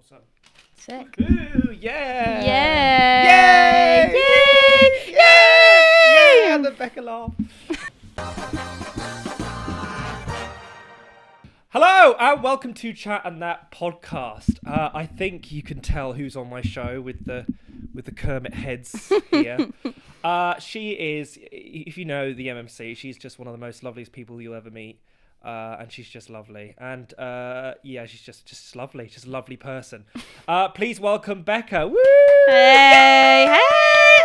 Awesome. Sick. Ooh, yeah. Yay! Yay! Yay! Yay! Yeah, the Becca laugh. Hello and welcome to Chat and That podcast. I think you can tell who's on my show with the Kermit heads here. She is, if you know the MMC, she's just one of the most loveliest people you'll ever meet. And she's just lovely. And yeah, she's just lovely. Just a lovely person. Please welcome Becca. Woo! Hey! Oh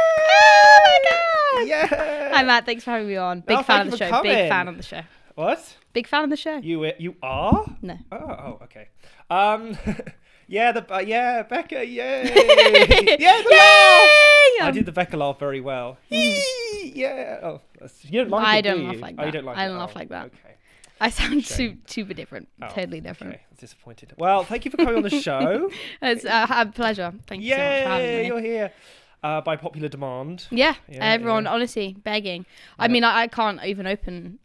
my God! Yeah! Hi Matt, thanks for having me on. Big fan of the show. Coming. Big fan of the show. What? Big fan of the show. You are? No. Oh, okay. Yeah, yeah, Becca, yay! Yeah, the laugh! I did the Becca laugh very well. Yeah. Oh, you don't like I it, don't do laugh you? like Oh, you that. don't like I it? don't laugh Oh, like that. Okay. I sound Shame. super different. Oh, Totally different. Okay, disappointed. Well, thank you for coming on the show. It's a pleasure. Thank you so much for having Yay, me. you're here. By popular demand. Yeah, Yeah, everyone, yeah. honestly, begging. I mean, I can't even open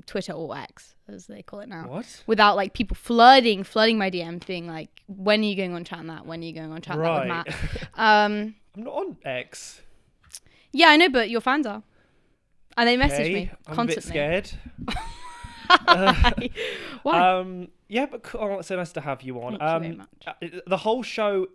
Twitter or X, as they call it now. What? Without, like, people flooding my DMs, being like, when are you going on Chat and That? When are you going on Chat and That with Matt? I'm not on X. Yeah, I know, but your fans are. And they message Okay, me I'm constantly. a bit scared. Why? Yeah, but cool. It's so nice to have you on. Thank you very much. The whole show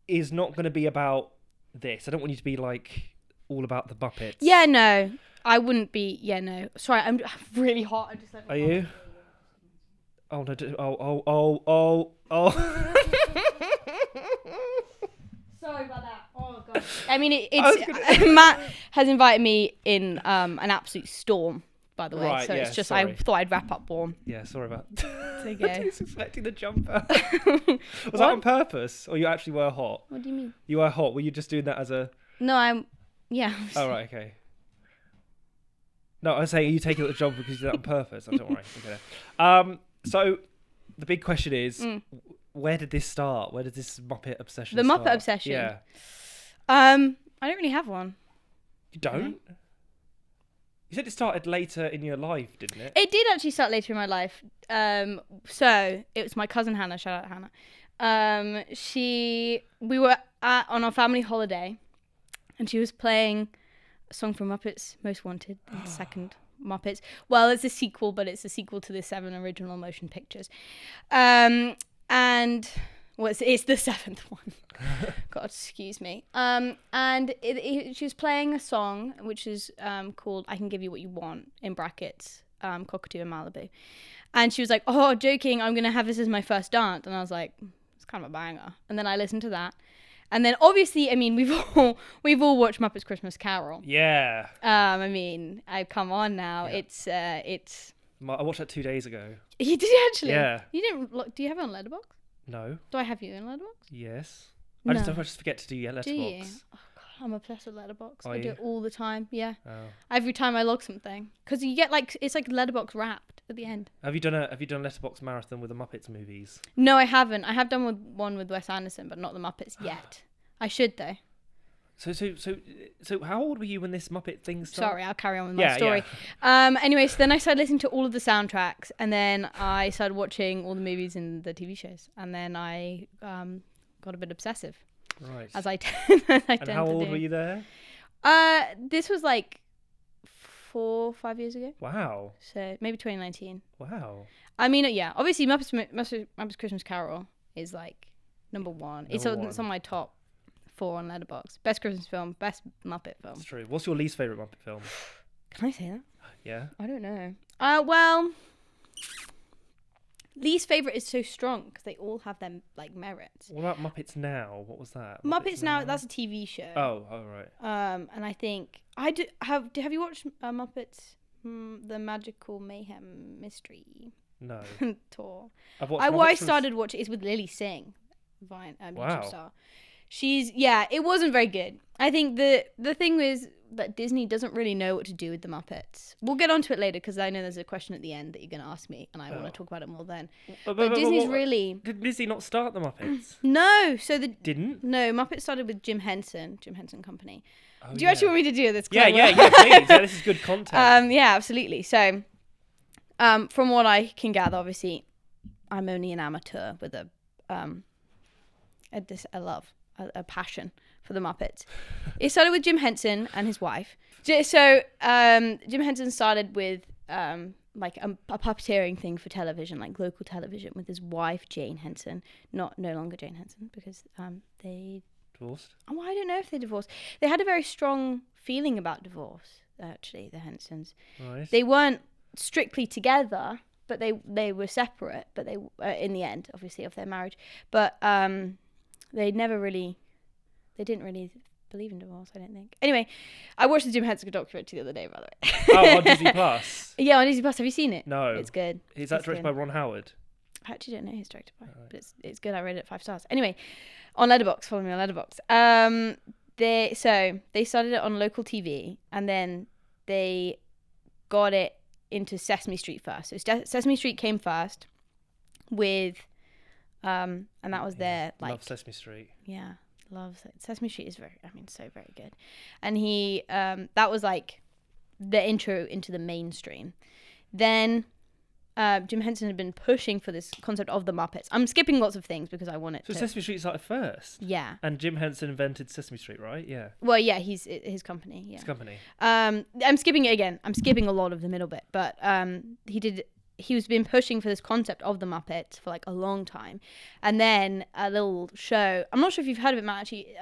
is not going to be about this. I don't want you to be like all about the Muppets. Yeah, no. I wouldn't be. Yeah, no. Sorry, I'm really hot. I'm just like. Are you? Oh no! Oh! Sorry about that. Oh god. I mean, it's Matt has invited me in an absolute storm, by the way. Right, so yeah, it's just sorry. I thought I'd wrap up warm. Yeah, sorry about. Okay. I was expecting the jumper. Was that on purpose, or you actually were hot? What do you mean? You were hot. Were you just doing that as a? No, I'm. Yeah. Oh right, okay. No, I was saying, are you taking the job because you did that on purpose? I don't worry. Okay. So the big question is, where did this start? Where did this Muppet obsession start? The Muppet obsession? Yeah. I don't really have one. You don't? You said it started later in your life, didn't it? It did actually start later in my life. So it was my cousin Hannah. Shout out Hannah. We were on our family holiday, and she was playing a song from Muppets Most Wanted, the second Muppets. Well, it's a sequel, but it's a sequel to the 7 original motion pictures. And well, it's the 7th one. God, excuse me. And she was playing a song which is called "I Can Give You What You Want" in brackets, Cockatoo in Malibu. And she was like, "Oh, joking! I'm gonna have this as my first dance." And I was like, "It's kind of a banger." And then I listened to that. And then obviously, I mean, we've all watched Muppet's Christmas Carol. Yeah. I mean, I've come on now. Yeah. It's. I watched that 2 days ago. You did actually? Yeah. You didn't look? Do you have it on Letterboxd? No. Do I have you in Letterboxd? Yes. No. I just forget to do Letterboxd. Do you? Oh god, I'm obsessed with Letterboxd. Are I do you? it all the time. Yeah. Oh. Every time I log something, because you get like it's like Letterboxd wrapped at the end. Have you done a Letterboxd marathon with the Muppets movies? No, I haven't. I have done one with Wes Anderson, but not the Muppets yet. I should though. So how old were you when this Muppet thing started? Sorry, I'll carry on with my story. Yeah. Anyway, so then I started listening to all of the soundtracks, and then I started watching all the movies and the TV shows, and then I got a bit obsessive. Right. As I tend and how to old do. were you there? This was like 4 or 5 years ago. Wow. So maybe 2019. Wow. I mean, yeah, obviously Muppet's Christmas Carol is like number one. It's on my top 4 on Letterboxd. Best Christmas film, best Muppet film. That's true. What's your least favourite Muppet film? Can I say that? Yeah. I don't know. Well, least favourite is so strong because they all have their like merits. What about Muppets Now? What was that? Muppets Now, that's a TV show. Oh, right. And I think have you watched Muppets The Magical Mayhem Mystery No. Tour? I've watched I started watching. It's with Lily Singh, YouTube star. It wasn't very good. I think the thing is that Disney doesn't really know what to do with the Muppets. We'll get onto it later because I know there's a question at the end that you're going to ask me, and I want to talk about it more then. But Disney's really... Did Disney not start the Muppets? No, Didn't? No, Muppets started with Jim Henson Company. Oh, do you actually want me to do this? Yeah, please. Yeah, this is good content. Yeah, absolutely. So, from what I can gather, obviously, I'm only an amateur with a a passion for the Muppets. It started with Jim Henson and his wife. So Jim Henson started with like a puppeteering thing for television, like local television, with his wife Jane Henson. No longer Jane Henson, because they divorced. Oh, I don't know if they divorced. They had a very strong feeling about divorce. Actually, the Hensons. Right. They weren't strictly together, but they were separate. But they in the end, obviously, of their marriage. But they didn't really believe in divorce, I don't think. Anyway, I watched the Jim Henson documentary the other day, by the way. Oh, on Disney Plus. Yeah, on Disney Plus. Have you seen it? No. It's good. Is that directed by Ron Howard? I actually don't know who's directed by, but it's good. I rated it 5 stars. Anyway, on Letterboxd, follow me on Letterboxd. They started it on local TV, and then they got it into Sesame Street first. So Sesame Street came first with, and that was their like. Love Sesame Street. Yeah, love Sesame Street is so very good, and he that was like the intro into the mainstream. Then Jim Henson had been pushing for this concept of the Muppets. I'm skipping lots of things because I want it So to... Sesame Street started first? Yeah. And Jim Henson invented Sesame Street, right? Yeah. Well, yeah, he's his company, yeah. His company. I'm skipping it again. I'm skipping a lot of the middle bit, but he was been pushing for this concept of the Muppets for like a long time. And then a little show, I'm not sure if you've heard of it, Matt, actually,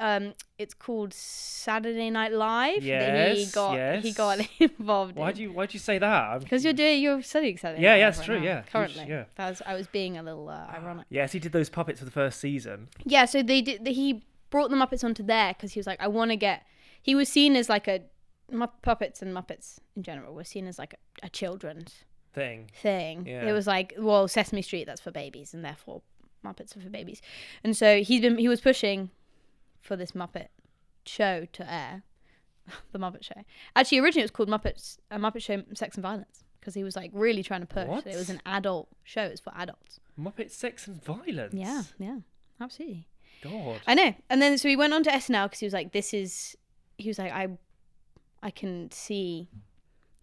it's called Saturday Night Live. Yes, that he got involved Why'd you say that? Because you're studying Saturday Yeah, Night yeah, Live it's true, now, yeah. Currently. Yeah. I was being a little ironic. Yes, he did those puppets for the first season. Yeah, so he brought the Muppets onto there because he was like, he was seen as like puppets and Muppets in general were seen as like a children's thing. Yeah. It was like, well, Sesame Street, that's for babies, and therefore Muppets are for babies. And so he was pushing for this Muppet show to air, the Muppet Show. Actually, originally it was called Muppet Show Sex and Violence, because he was like really trying to push. It was an adult show. It's for adults. Muppet Sex and Violence. Yeah, absolutely. God. I know. And then so he went on to SNL because he was like, I can see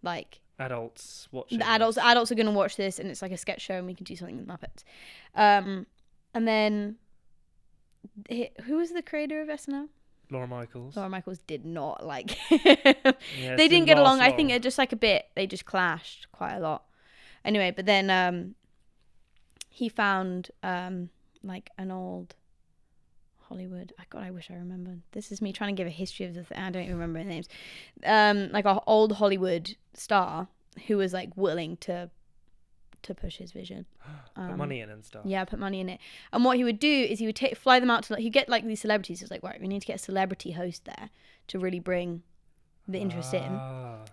like adults watching. The adults are going to watch this, and it's like a sketch show, and we can do something with Muppets. And then who was the creator of SNL? Laura Michaels. Laura Michaels did not like Yeah, they didn't get along. long. I think it just like a bit, they just clashed quite a lot. Anyway, but then he found like an old Hollywood. I wish I remembered. This is me trying to give a history of the thing. I don't even remember the names. Like an old Hollywood star who was like willing to push his vision. Put money in and stuff. Yeah, put money in it. And what he would do is he would fly them out to, like, he'd get like these celebrities. He was like, right, we need to get a celebrity host there to really bring the interest in.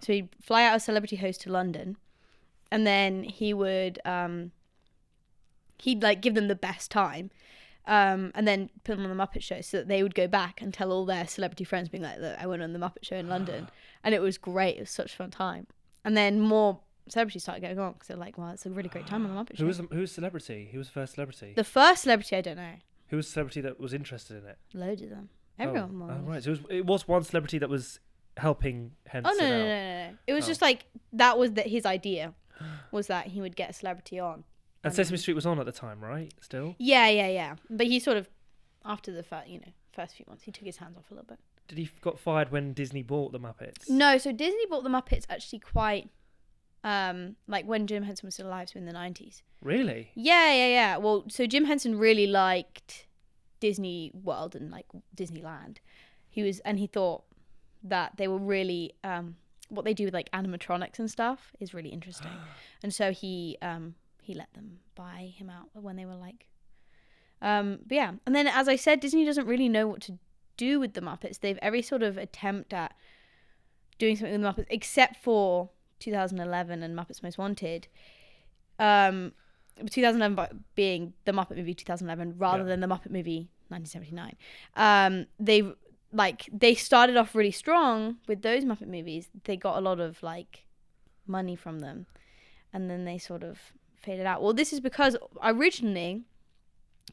So he'd fly out a celebrity host to London, and then he would he'd like give them the best time. And then put them on the Muppet Show so that they would go back and tell all their celebrity friends, being like, look, I went on the Muppet Show in London. And it was great. It was such a fun time. And then more celebrities started going on because they're like, well, it's a really great time on the Muppet Show. Who was celebrity? Who was the first celebrity? The first celebrity, I don't know. Who was the celebrity that was interested in it? Loads of them. Everyone was. Oh, right. So it was one celebrity that was helping Henson Oh, no. out. It was just like, that was his idea, was that he would get a celebrity on. And Sesame Street was on at the time, right? Still? Yeah. But he sort of, after the first few months, he took his hands off a little bit. Did he got fired when Disney bought the Muppets? No, so Disney bought the Muppets actually quite, like when Jim Henson was still alive, so in the 90s. Really? Yeah. Well, so Jim Henson really liked Disney World and like Disneyland. He thought that they were really, what they do with like animatronics and stuff is really interesting. And so he let them buy him out when they were like, but yeah. And then, as I said, Disney doesn't really know what to do with the Muppets. They've every sort of attempt at doing something with the Muppets, except for 2011 and Muppets Most Wanted. 2011 being the Muppet movie 2011 rather than the Muppet movie 1979. They started off really strong with those Muppet movies. They got a lot of like money from them, and then they sort of faded out. Well, this is because originally,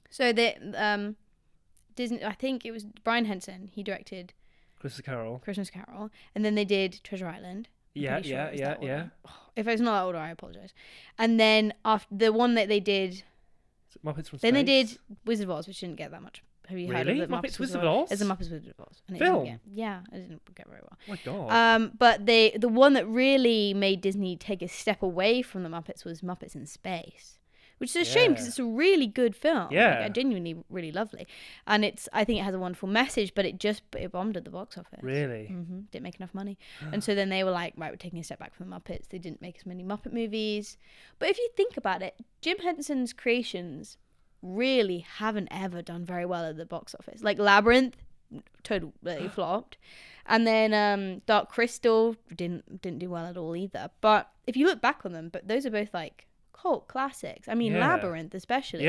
so Disney, I think it was Brian Henson, he directed Christmas Carol, and then they did Treasure Island. Yeah. If it's not that order, I apologize. And then after the one that they did, Muppets from Space? then they did Wizard of Oz, which didn't get that much Have you heard Really? of the Muppets Wizard Wizard of Oz? It's a Muppets Wizard of Oz. And it Film? didn't it didn't get very well. Oh my God. But the one that really made Disney take a step away from the Muppets was Muppets in Space, which is a shame because it's a really good film. Yeah. Like, genuinely really lovely, and I think it has a wonderful message, but it bombed at the box office. Really? Didn't make enough money, and so then they were like, right, we're taking a step back from the Muppets. They didn't make as many Muppet movies, but if you think about it, Jim Henson's creations really haven't ever done very well at the box office. Like Labyrinth, totally flopped, and then Dark Crystal didn't do well at all either. But if you look back on them, but those are both like cult classics. I mean, Labyrinth especially,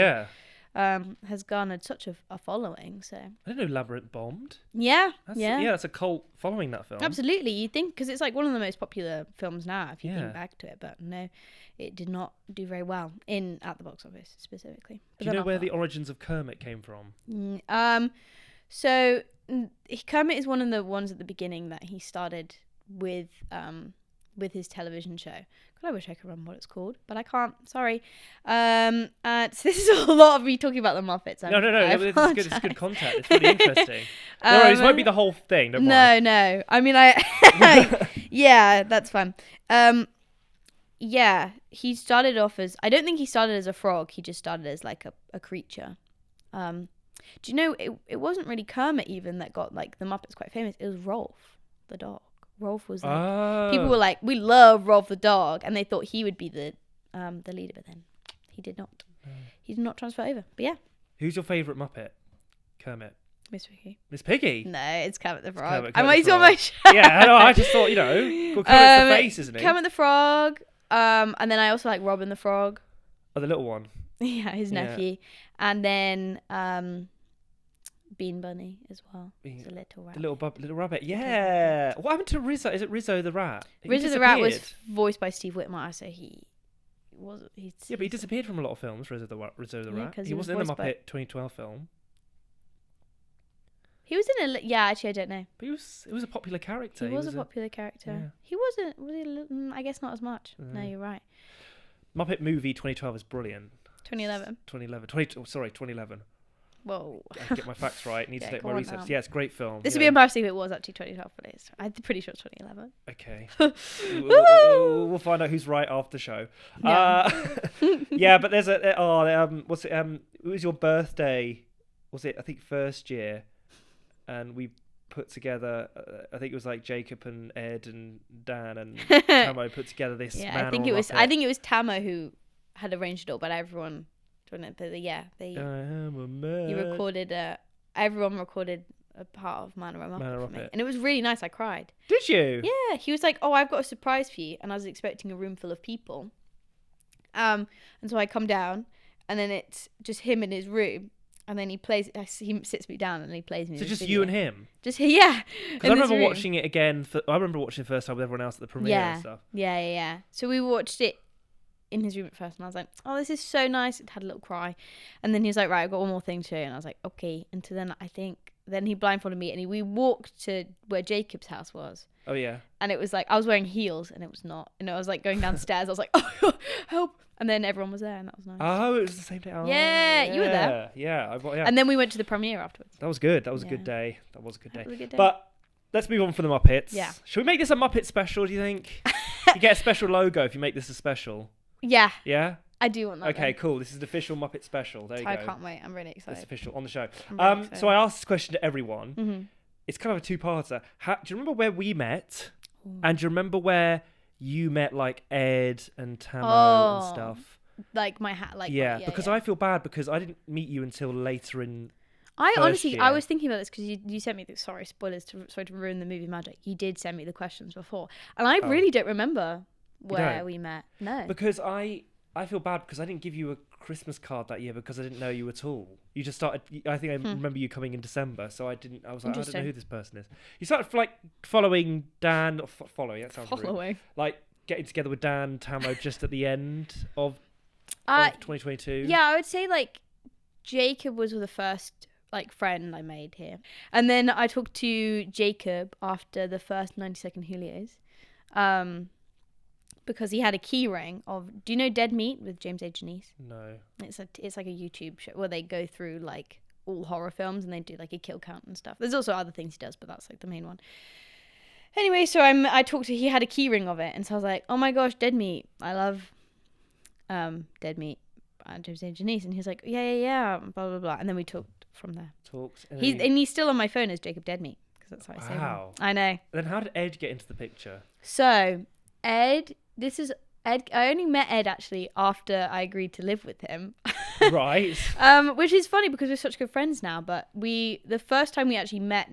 has garnered such a following. So I didn't know Labyrinth bombed. That's a cult following that film. absolutely. You think because it's like one of the most popular films now, if you think back to it, but no, it did not do very well at the box office specifically. But Do you know where the origins of Kermit came from? So Kermit is one of the ones at the beginning that he started with his television show. God, I wish I could remember what it's called, but I can't. Sorry. So this is a lot of me talking about the Muppets. No. It's good. It's good content. It's really interesting. No worries. It won't be the whole thing. Don't worry. No. I mean, yeah, that's fun. Yeah, he started off as. I don't think he started as a frog. He just started as like a creature. Do you know it wasn't really Kermit even that got like the Muppets quite famous. It was Rolf the dog. Rolf was like, people were like, we love Rolf the dog, and they thought he would be the leader, but then he did not. He did not transfer over. But yeah. Who's your favourite Muppet? Kermit. Miss Piggy. Miss Piggy? No, it's Kermit the Frog. Kermit I might the on my Frog. show. Yeah, I know. I just thought, well, Kermit's the face, isn't he? Kermit the Frog. And then I also like Robin the Frog. Oh, the little one. Yeah, his nephew. And then Bean Bunny as well. He's a little rabbit. The little rabbit. Yeah. What happened to Rizzo? Is it Rizzo the rat? Rizzo the rat was voiced by Steve Whitmire, so he was. But he disappeared from a lot of films. Rizzo the rat. He wasn't in the Muppet 2012 film. He was in a. Yeah, actually, I don't know. But it was a popular character. He was a popular character. Yeah. He wasn't. Was he? I guess not as much. No, you're right. Muppet movie 2012 is brilliant. 2011. 2011. Whoa. I get my facts right. Need to take my research. Yeah, it's a great film. This would be embarrassing if it was actually 2012, but it's. I'm pretty sure it's 2011. Okay. we'll find out who's right after the show. Yeah, but there's what's it? It was your birthday. Was it? I think first year, and we put together. I think it was like Jacob and Ed and Dan and Tamo put together this. Yeah, I think it was. I think it was Tamo who had arranged it all, but everyone. Everyone recorded a part of Man or a Muppet for me, and it was really nice. I cried. Did you? Yeah, he was like, "Oh, I've got a surprise for you," and I was expecting a room full of people. And so I come down, and then it's just him in his room, and then he sits me down, and he plays me. So just you and him. Just yeah. Because I remember watching it again. I remember watching it first time with everyone else at the premiere and stuff. Yeah. So we watched it in his room at first, and I was like, oh, this is so nice. It had a little cry, and then he was like, right, I've got one more thing to show you, and I was like, okay. And so then he blindfolded me, and we walked to where Jacob's house was. Oh yeah. And it was like I was wearing heels, and it was not. And I was like going downstairs. I was like, oh, help! And then everyone was there, and that was nice. Oh, it was the same day. Oh, yeah, you were there. Yeah. And then we went to the premiere afterwards. That was good. That was a good day. That was a good day. day. But let's move on from the Muppets. Yeah. Should we make this a Muppet special? Do you think? You get a special logo if you make this a special. Yeah. Yeah? I do want that. Okay, cool. This is an official Muppet special. There you go. I can't wait. I'm really excited. It's official on the show. So I asked this question to everyone. Mm-hmm. It's kind of a two-parter. Do you remember where we met? Ooh. And do you remember where you met like Ed and Tamo and stuff? Like my hat. Like yeah, because I feel bad because I didn't meet you until later in. I was thinking about this because you sent me the spoilers sorry to ruin the movie magic. You did send me the questions before, and I really don't remember where we met. No, because I feel bad because I didn't give you a Christmas card that year because I didn't know you at all. You just started. I think I remember you coming in December, so I didn't. I was like, I don't know who this person is. You started like following Dan. Following. That sounds rude. Like getting together with Dan Tamo just at the end of 2022. Yeah, I would say like Jacob was the first like friend I made here, and then I talked to Jacob after the first 90-second Julios, because he had a key ring of. Do you know Dead Meat with James A. Janice? No. It's like a YouTube show where they go through like all horror films, and they do like a kill count and stuff. There's also other things he does, but that's like the main one. Anyway, so I talked to, he had a key ring of it, and so I was like, oh my gosh, Dead Meat, I love Dead Meat, James and Janice, and he was like, yeah, blah blah blah, and then we talked from there. And he's still on my phone as Jacob Dead Meat, because that's how I say him. Wow. I know. Then how did Ed get into the picture? So Ed, I only met Ed actually after I agreed to live with him. Right. Which is funny because we're such good friends now, but the first time we actually met,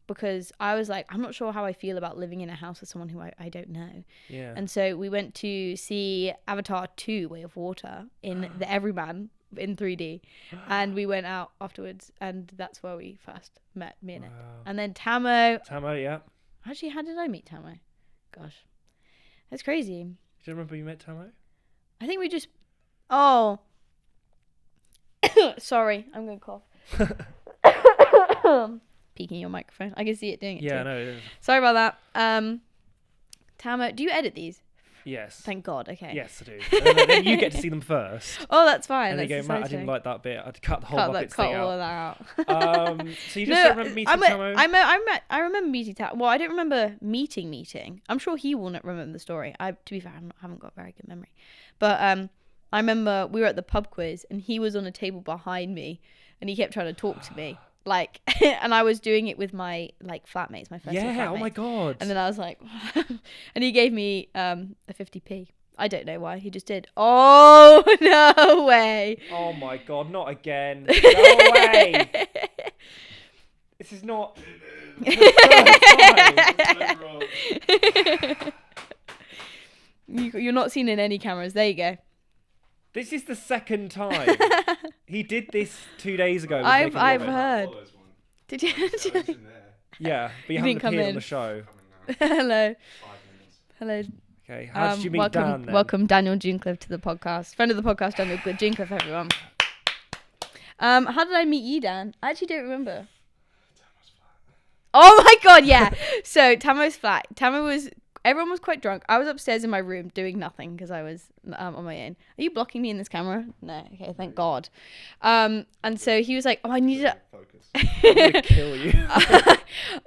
because I was like, I'm not sure how I feel about living in a house with someone who I don't know. Yeah. And so we went to see Avatar 2, Way of Water in the Everyman in 3D. And we went out afterwards, and that's where we first met, me and Ed. And then Tamo, yeah. actually, how did I meet Tamo? Gosh. That's crazy. Do you remember you met Tamo? I think we just... Oh. Sorry, I'm going to cough. Peeking your microphone. I can see it doing it too. Yeah, no. Sorry about that. Tamo, do you edit these? Yes. Thank God, okay. Yes, I do. And then you get to see them first. Oh, that's fine. And that's they go, Matt, I didn't like that bit. I'd cut the whole Muppets thing all out. of that out. So you just don't remember meeting Tamo? I remember meeting Tamo. Well, I don't remember meeting. I'm sure he will not remember the story. To be fair, I haven't got a very good memory. But I remember we were at the pub quiz, and he was on a table behind me, and he kept trying to talk to me. Like, and I was doing it with my like flatmates, my first flatmates. Oh my God. And then I was like, and he gave me a 50p. I don't know why, he just did. Oh, no way. Oh my God, not again. Go away. This is not the third time. You're not seen in any cameras. There you go. This is the second time. He did this 2 days ago. I've heard. Did you? Yeah, but you didn't haven't come appeared in. on the show. Hello. 5 minutes. Hello. Okay, how did you meet Dan then? Welcome Daniel Junecliffe to the podcast. Friend of the podcast, Daniel Junecliffe, everyone. How did I meet you, Dan? I actually don't remember. Tamo's flat. Oh my God, yeah. So Tamo's flat. Everyone was quite drunk. I was upstairs in my room doing nothing because I was on my own. Are you blocking me in this camera? No. Okay, thank God. And so he was like, "Oh, I need to Focus. I'm gonna kill you.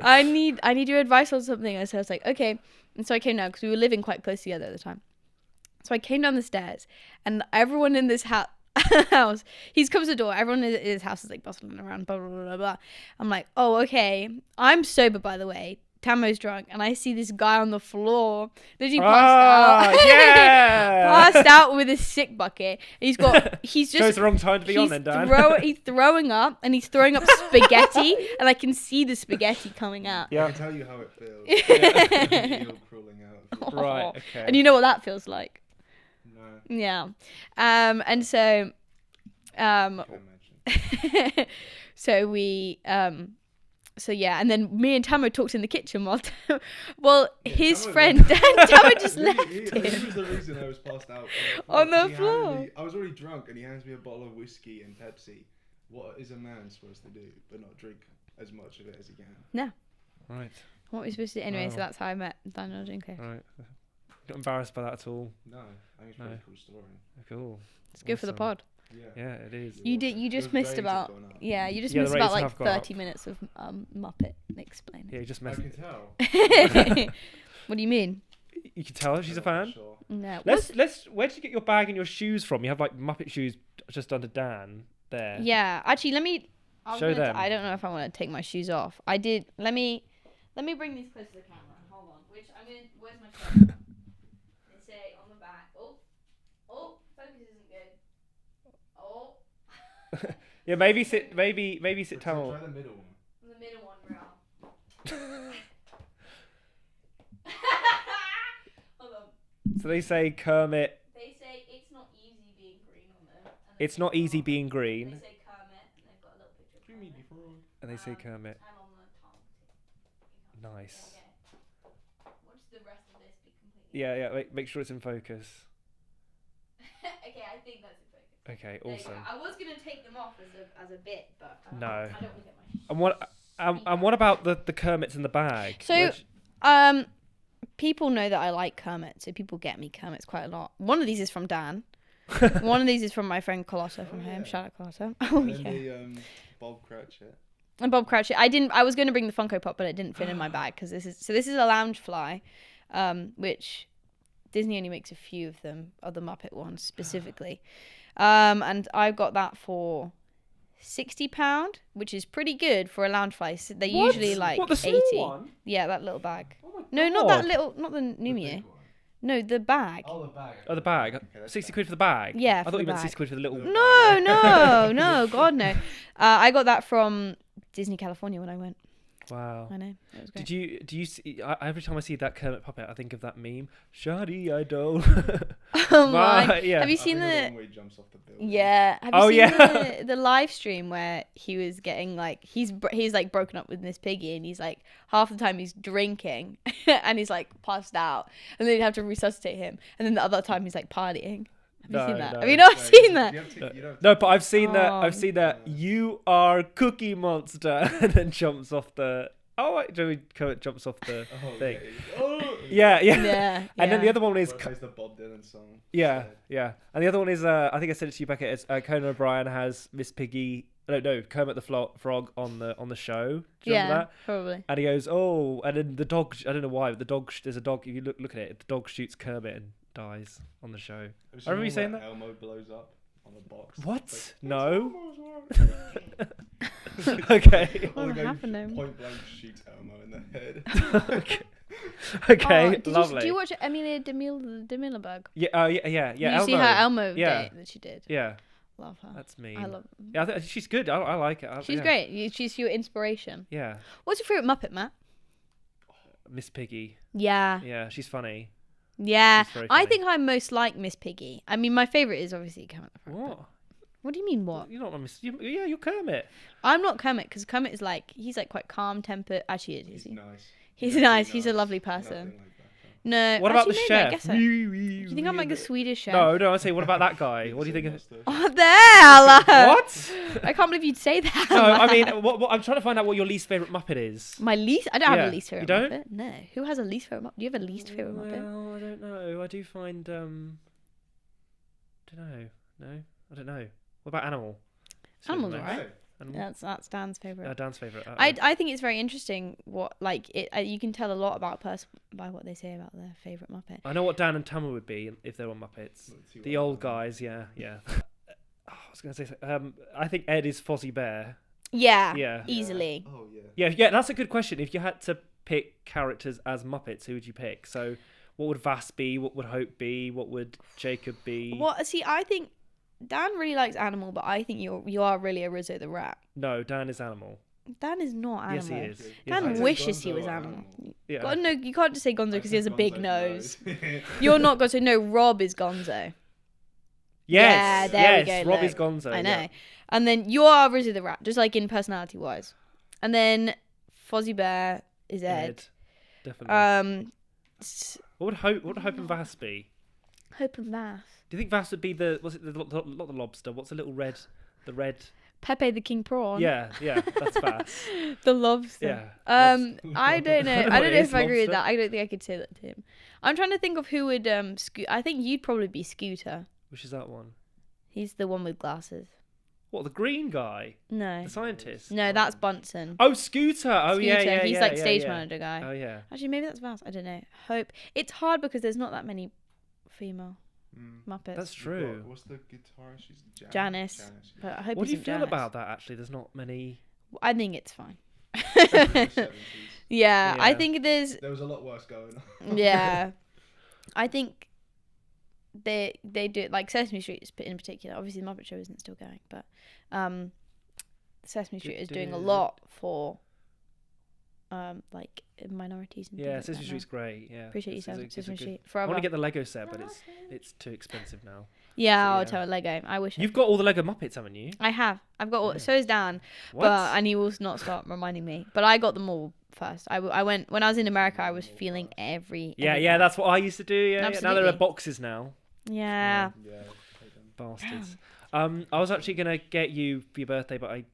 I need your advice on something." And so I was like, "Okay." And so I came down because we were living quite close together at the time. So I came down the stairs, and everyone in this house, he comes to the door. Everyone in his house is like bustling around, blah blah blah blah. I'm like, "Oh, okay." I'm sober, by the way. Tamo's drunk, and I see this guy on the floor, literally passed out. Yeah, passed out with a sick bucket. And he's just. Chose the wrong time to be on then, Dan. He's throwing up, and he's throwing up spaghetti, and I can see the spaghetti coming out. Yeah. I can tell you how it feels. Eel crawling out. Right. Okay. And you know what that feels like. No. Yeah. And so. I can imagine. So we. So yeah, and then me and Tamo talked in the kitchen while his Tamo friend Tamo just left He him was the reason I was passed out on the floor. I was already drunk, and he hands me a bottle of whiskey and Pepsi. What is a man supposed to do but not drink as much of it as he can? No. Right. What were we supposed to do? Anyway, Wow. so that's how I met Daniel Junecliffe. Right. Not embarrassed by that at all. No, I think it's a pretty cool story. Cool. It's good for the pod. Yeah, it is. You just Those missed ratings about have gone up. you just Yeah, the missed about ratings like have gone 30 up. minutes of Muppet explaining. Yeah, you just I messed. can tell. What do you mean? You can tell she's a fan. Sure. No. Let's. Where did you get your bag and your shoes from? You have like Muppet shoes just under Dan there. Yeah, actually, Show them. I don't know if I want to take my shoes off. I did. Let me bring these close to the camera. Hold on. Where's my shirt? They say on the back. Oh, focus isn't good. Oh. Yeah, maybe sit Try Tamil. the middle one. The middle one, real. Hold on. So they say Kermit. They say it's not easy being green on them. It's not easy being green. They say Kermit, and they've got a little picture of Jimmy Kermit. Frog. And they say Kermit. And on the tongue. Nice. Okay. Watch the rest of this be completely. Yeah. Make sure it's in focus. Okay, I think that's in focus. Okay, There you go. awesome. I was gonna take them off as a bit, but No. I don't want to get my. And what about the Kermits in the bag? So, people know that I like Kermit, so people get me Kermits quite a lot. One of these is from Dan. One of these is from my friend Carlotta from home. yeah. Shout out Carlotta. Oh And yeah. then Bob Cratchit. And Bob Cratchit. I was going to bring the Funko Pop, but it didn't fit in my bag because this is a Loungefly, which Disney only makes a few of them, of the Muppet ones specifically. And I got that for £60, which is pretty good for a Loungefly. So they're usually like the small 80. one? Yeah, that little bag. Oh my No, not God. that little, not the New The Year. big one. No, the bag. Oh, the bag. Oh, the bag. Okay, that's 60 fine. quid for the bag? Yeah, I for thought you the meant bag. 60 quid for the little... No, God no. I got that from Disney California when I went. Wow. I know. It was great. Do you see... every time I see that Kermit puppet, I think of that meme. Shawty, I don't... Oh my! Yeah. Have you I seen think of the the? one where he jumps off the building. Yeah. Have you Oh, seen yeah. the live stream where he was getting like he's like broken up with Miss Piggy and he's like half the time he's drinking and he's like passed out and then you have to resuscitate him and then the other time he's like partying. Have you No, seen that? no. Have you not seen that? You don't have No, to- but I've seen that. Oh. I've seen that. You are Cookie Monster, and then jumps off the. Oh, wait, Joey Kermit jumps off the Oh, thing. Oh. Yeah, yeah. Yeah. And then the other one is. Where it plays the Bob Dylan song. Yeah, So, yeah. And the other one is. I think I said it to you, Becca. It's Conan O'Brien has Miss Piggy. No, Kermit the Frog on the show. Do you remember Yeah, that? probably. And he goes, oh, and then the dog. I don't know why, but the dog. There's a dog. If you look at it, the dog shoots Kermit and dies on the show. have I remember you seen saying one that. where Elmo blows up on the box. What? It's No. Elmo's work. Okay. What Or the guy happened to him? point blank shoots Elmo in the head. Okay. Okay. Oh, Lovely. do you watch Emilia de Milenberg? Yeah. Yeah. Did you see her Elmo Yeah. date that she did? Yeah. Love her. That's me. I love. Yeah, she's good. I like it. She's yeah. great. She's your inspiration. Yeah. What's your favorite Muppet, Matt? Miss Piggy. Yeah. Yeah, she's funny. Yeah. She's very I funny. think I'm most like Miss Piggy. I mean, my favorite is obviously Kermit the Frog. What? What do you mean what? You're not Miss. Yeah, you're Kermit. I'm not Kermit because Kermit is like he's like quite calm tempered. Actually, is He's he? nice. He's actually nice. He's a lovely person. Nothing like Becca. No. What about the actually, maybe, I chef? guess so. Do you think I'm like the Swedish chef? No. I say, what about that guy? What do you think of? Mustache. What the hell? What? I can't believe you'd say that. No, I mean, what? I'm trying to find out what your least favorite Muppet is. My least. I don't have Yeah. a least favorite. You don't? Muppet. No. Who has a least favorite Muppet? Do you have a least favorite Muppet? Well, I don't know. I do find don't know. No, I don't know. What about Animal? Animal's Nice. alright. Hey, Animal? That's Dan's favorite. Dan's favorite. I think it's very interesting what like it. You can tell a lot about a person by what they say about their favorite Muppet. I know what Dan and Tama would be if they were Muppets. let's see The what old happens. guys, yeah. I was gonna say, I think Ed is Fozzie Bear. Yeah. Yeah. Easily. Oh yeah. Yeah. That's a good question. If you had to pick characters as Muppets, who would you pick? So, what would Vass be? What would Hope be? What would Jacob be? What? See, I think Dan really likes Animal, but I think you are really a Rizzo the Rat. No, Dan is Animal. Dan is not Animal. Yes, he is. Okay. Yes, Dan he is. wishes he Gonzo was or Animal. Yeah. God, no, you can't just say Gonzo because he has a big Gonzo's nose. nose. You're not Gonzo. No, Rob is Gonzo. Yes. Yeah, there we yes. go, Rob look. is Gonzo. I know. yeah. And then you are Rizzo the Rat, just like in personality wise. And then Fozzie Bear is Ed. Definitely. S- What would Hope and Vass be? Hope and Vass. Do you think Vass would be not the lobster? What's the red? Pepe the King Prawn. Yeah, that's Vass. The lobster. Yeah. I don't know. What I don't know is if I agree with lobster? that. I don't think I could say that to him. I'm trying to think of who would I think you'd probably be Scooter. Which is that one? He's the one with glasses. What, the green guy? No. The scientist? No, that's Bunsen. Oh, Scooter. Oh, Scooter. yeah. He's yeah, like yeah, stage yeah. manager guy. Oh, yeah. Actually, maybe that's Vass. I don't know. Hope. It's hard because there's not that many female Mm. Muppets. That's true. What's the guitarist? She's Janice. yeah. But I hope What do you isn't feel Janice. about that, actually? There's not many... I think it's fine. 70s. Yeah, I Yeah. think there's. There was a lot worse going on. Yeah, I think they do like Sesame Street in particular. Obviously, the Muppet Show isn't still going, but Sesame Street is doing a lot for like minorities and Yeah, things like Sesame that Street's now. great. Yeah. Appreciate you, It's a Sesame good- Street. I Forever. want to get the Lego set, but it's too expensive now. Yeah, so I'll yeah. tell Lego. I wish You've got all the Lego Muppets, haven't you? I have. I've got all. Yeah. So is Dan, What? but and he will not stop reminding me. But I got them all first. I went when I was in America. I was feeling every. Yeah, that's what I used to do. Yeah. Now there are Absolutely. boxes now. Yeah. Yeah. take them. Bastards. I was actually gonna get you for your birthday, but I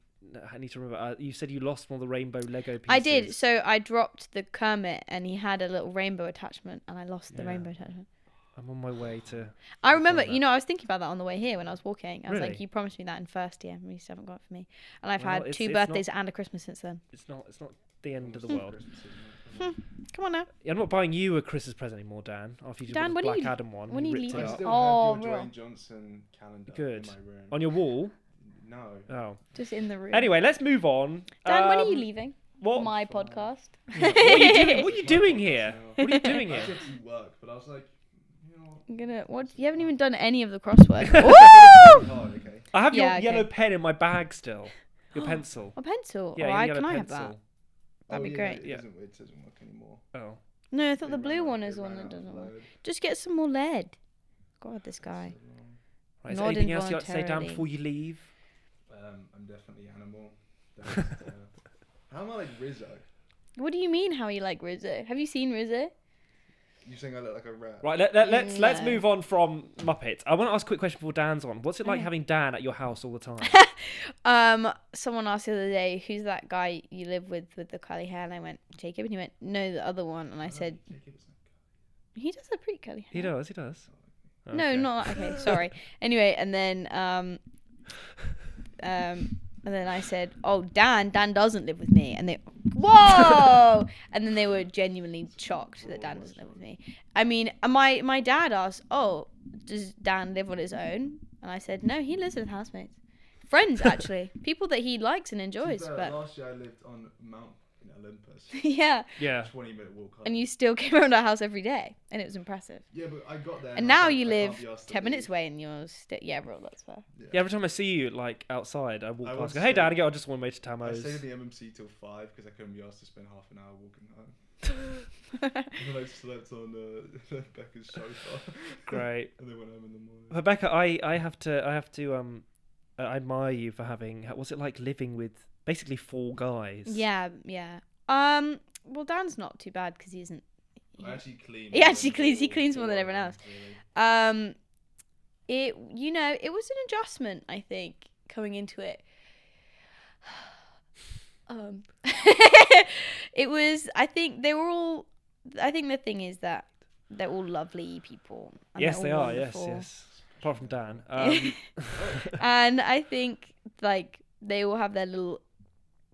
need to remember. You said you lost one of the rainbow Lego pieces. I did. So I dropped the Kermit, and he had a little rainbow attachment, and I lost the Yeah. rainbow attachment. I'm on my way to. I remember, that. you know, I was thinking about that on the way here when I was walking. I was Really? like, you promised me that in first year, and you still haven't got it for me. And I've Well, had it's- two it's birthdays and a Christmas since then. It's not the end of the world. Come on now. Yeah, I'm not buying you a Christmas present anymore, Dan. After you Dan, did when the are Black you- Adam one. when are you you ripped I leaving? it. still Oh, have your real. Dwayne Johnson calendar Good. in my room. On your wall. No. Oh. Just in the room. Anyway, let's move on. Dan, when are you leaving? What? My Fine. podcast. What are you doing? What are you It's my doing podcast here? now. What are you doing I here? did some work, but I was like, you know what? I'm gonna. What? You haven't even done any of the crosswork. Woo! Oh, okay. I have your Yeah, okay. yellow pen in my bag still. Your pencil. A pencil. Yeah, All your right, yellow can I have pencil. that? That'd be yeah, great. It Yeah. doesn't work anymore. Oh. No, I thought the They blue ran one out- is they the one ran that out of doesn't work. lead. Just get some more lead. God, this guy. So long. Right, is Not there anything else you'd like to say, Dan, involuntarily. before you leave? I'm definitely animal. That's, how am I like Rizzo? What do you mean? How you like Rizzo? Have you seen Rizzo? You think I look like a rat? Right, let's No. move on from Muppet. I want to ask a quick question before Dan's on. What's it like Okay. having Dan at your house all the time? Someone asked the other day, "Who's that guy you live with the curly hair?" And I went, "Jacob." And he went, "No, the other one." And I said, "He does have pretty curly hair." He does. He does. No, Okay. not okay. Sorry. Anyway, and then I said, "Oh, Dan doesn't live with me," and they, whoa! And then they were genuinely shocked that Dan doesn't live with me. I mean, my dad asked, "Oh, does Dan live on his own?" And I said, "No, he lives with housemates, friends actually, people that he likes and enjoys." But last year I lived on Mount in Olympus. yeah, Yeah. 20-minute walk home. and you still came around our house every day, and it was impressive. Yeah, but I got there. And I was now like, you I live can't be asked to 10 minutes leave. away, and you're yeah, bro, that's fair. Yeah, every time I see you like outside, I walk I past. was Go, hey, Dan, saying- I just want to way to I Tamo's. stayed in the MMC till 5 because I couldn't be asked to spend half an hour walking home. And then I slept on Becca's sofa. Great. And then went home in the morning. Rebecca, I have to I admire you for having. What's it like living with basically 4 guys? Yeah. Well, Dan's not too bad because he isn't. I actually clean. He more actually than cleans. He all- cleans more all than of everyone them, else. really. It it was an adjustment, I think, coming into it. It was. I think they were all. I think the thing is that they're all lovely people. And Yes, they're they all are. Yes, wonderful. yes. Apart from Dan. And I think like they all have their little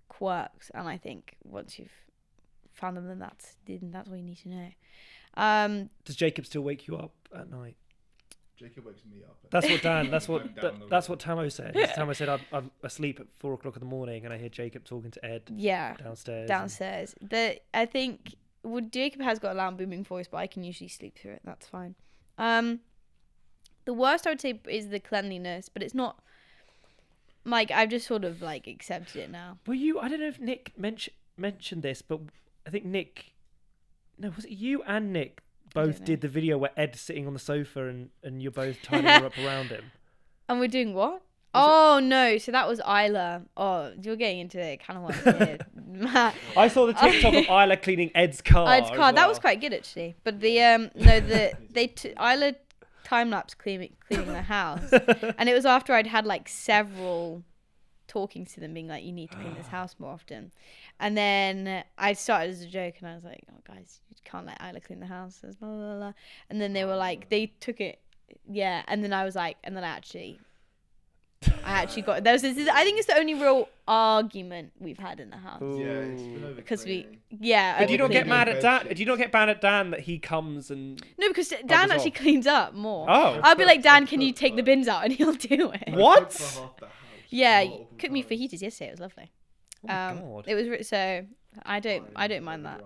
quirks, and I think once you've found them, then that's all you need to know. Does Jacob still wake you up at night? Jacob wakes me up. That's what Dan. That's what. I'm down the That's road. what Tamo said. Tamo said I'm asleep at 4 o'clock in the morning, and I hear Jacob talking to Ed Yeah, downstairs. downstairs. I think Jacob has got a loud booming voice, but I can usually sleep through it. That's fine. The worst I would say is the cleanliness, but it's not. Like I've just sort of like accepted it now. Were you? I don't know if Nick mentioned this, but I think Nick. No, was it you and Nick both know. did the video where Ed's sitting on the sofa and you're both tying her up around him? And we're doing what? Oh no! So that was Isla. Oh, you're getting into it. Kind of want to. I saw the TikTok of Isla cleaning Ed's car. Ed's as car. That was well. quite good actually. But the Isla time lapse cleaning the house, and it was after I'd had like several talkings to them, being like, "You need to clean this house more often." And then I started as a joke, and I was like, "Oh guys, you can't let Isla clean the house." Blah, blah, blah. And then they were like, they took it, yeah. And then I was like, and then I actually got there was this. I think it's the only real argument we've had in the house. Yeah, it's been over Because cleaning. But do you not get overcleaning. mad at Dan? Bedsheets. Do you not get mad at Dan that he comes and? No, because Dan Covers actually off. cleans up more. Oh. I'll be like, I Dan, can you cook take the for- bins out? And he'll do it. I What? cooked for half the house Yeah, multiple cooked me times. fajitas yesterday. It was lovely. Oh my God. It was so I don't mind that.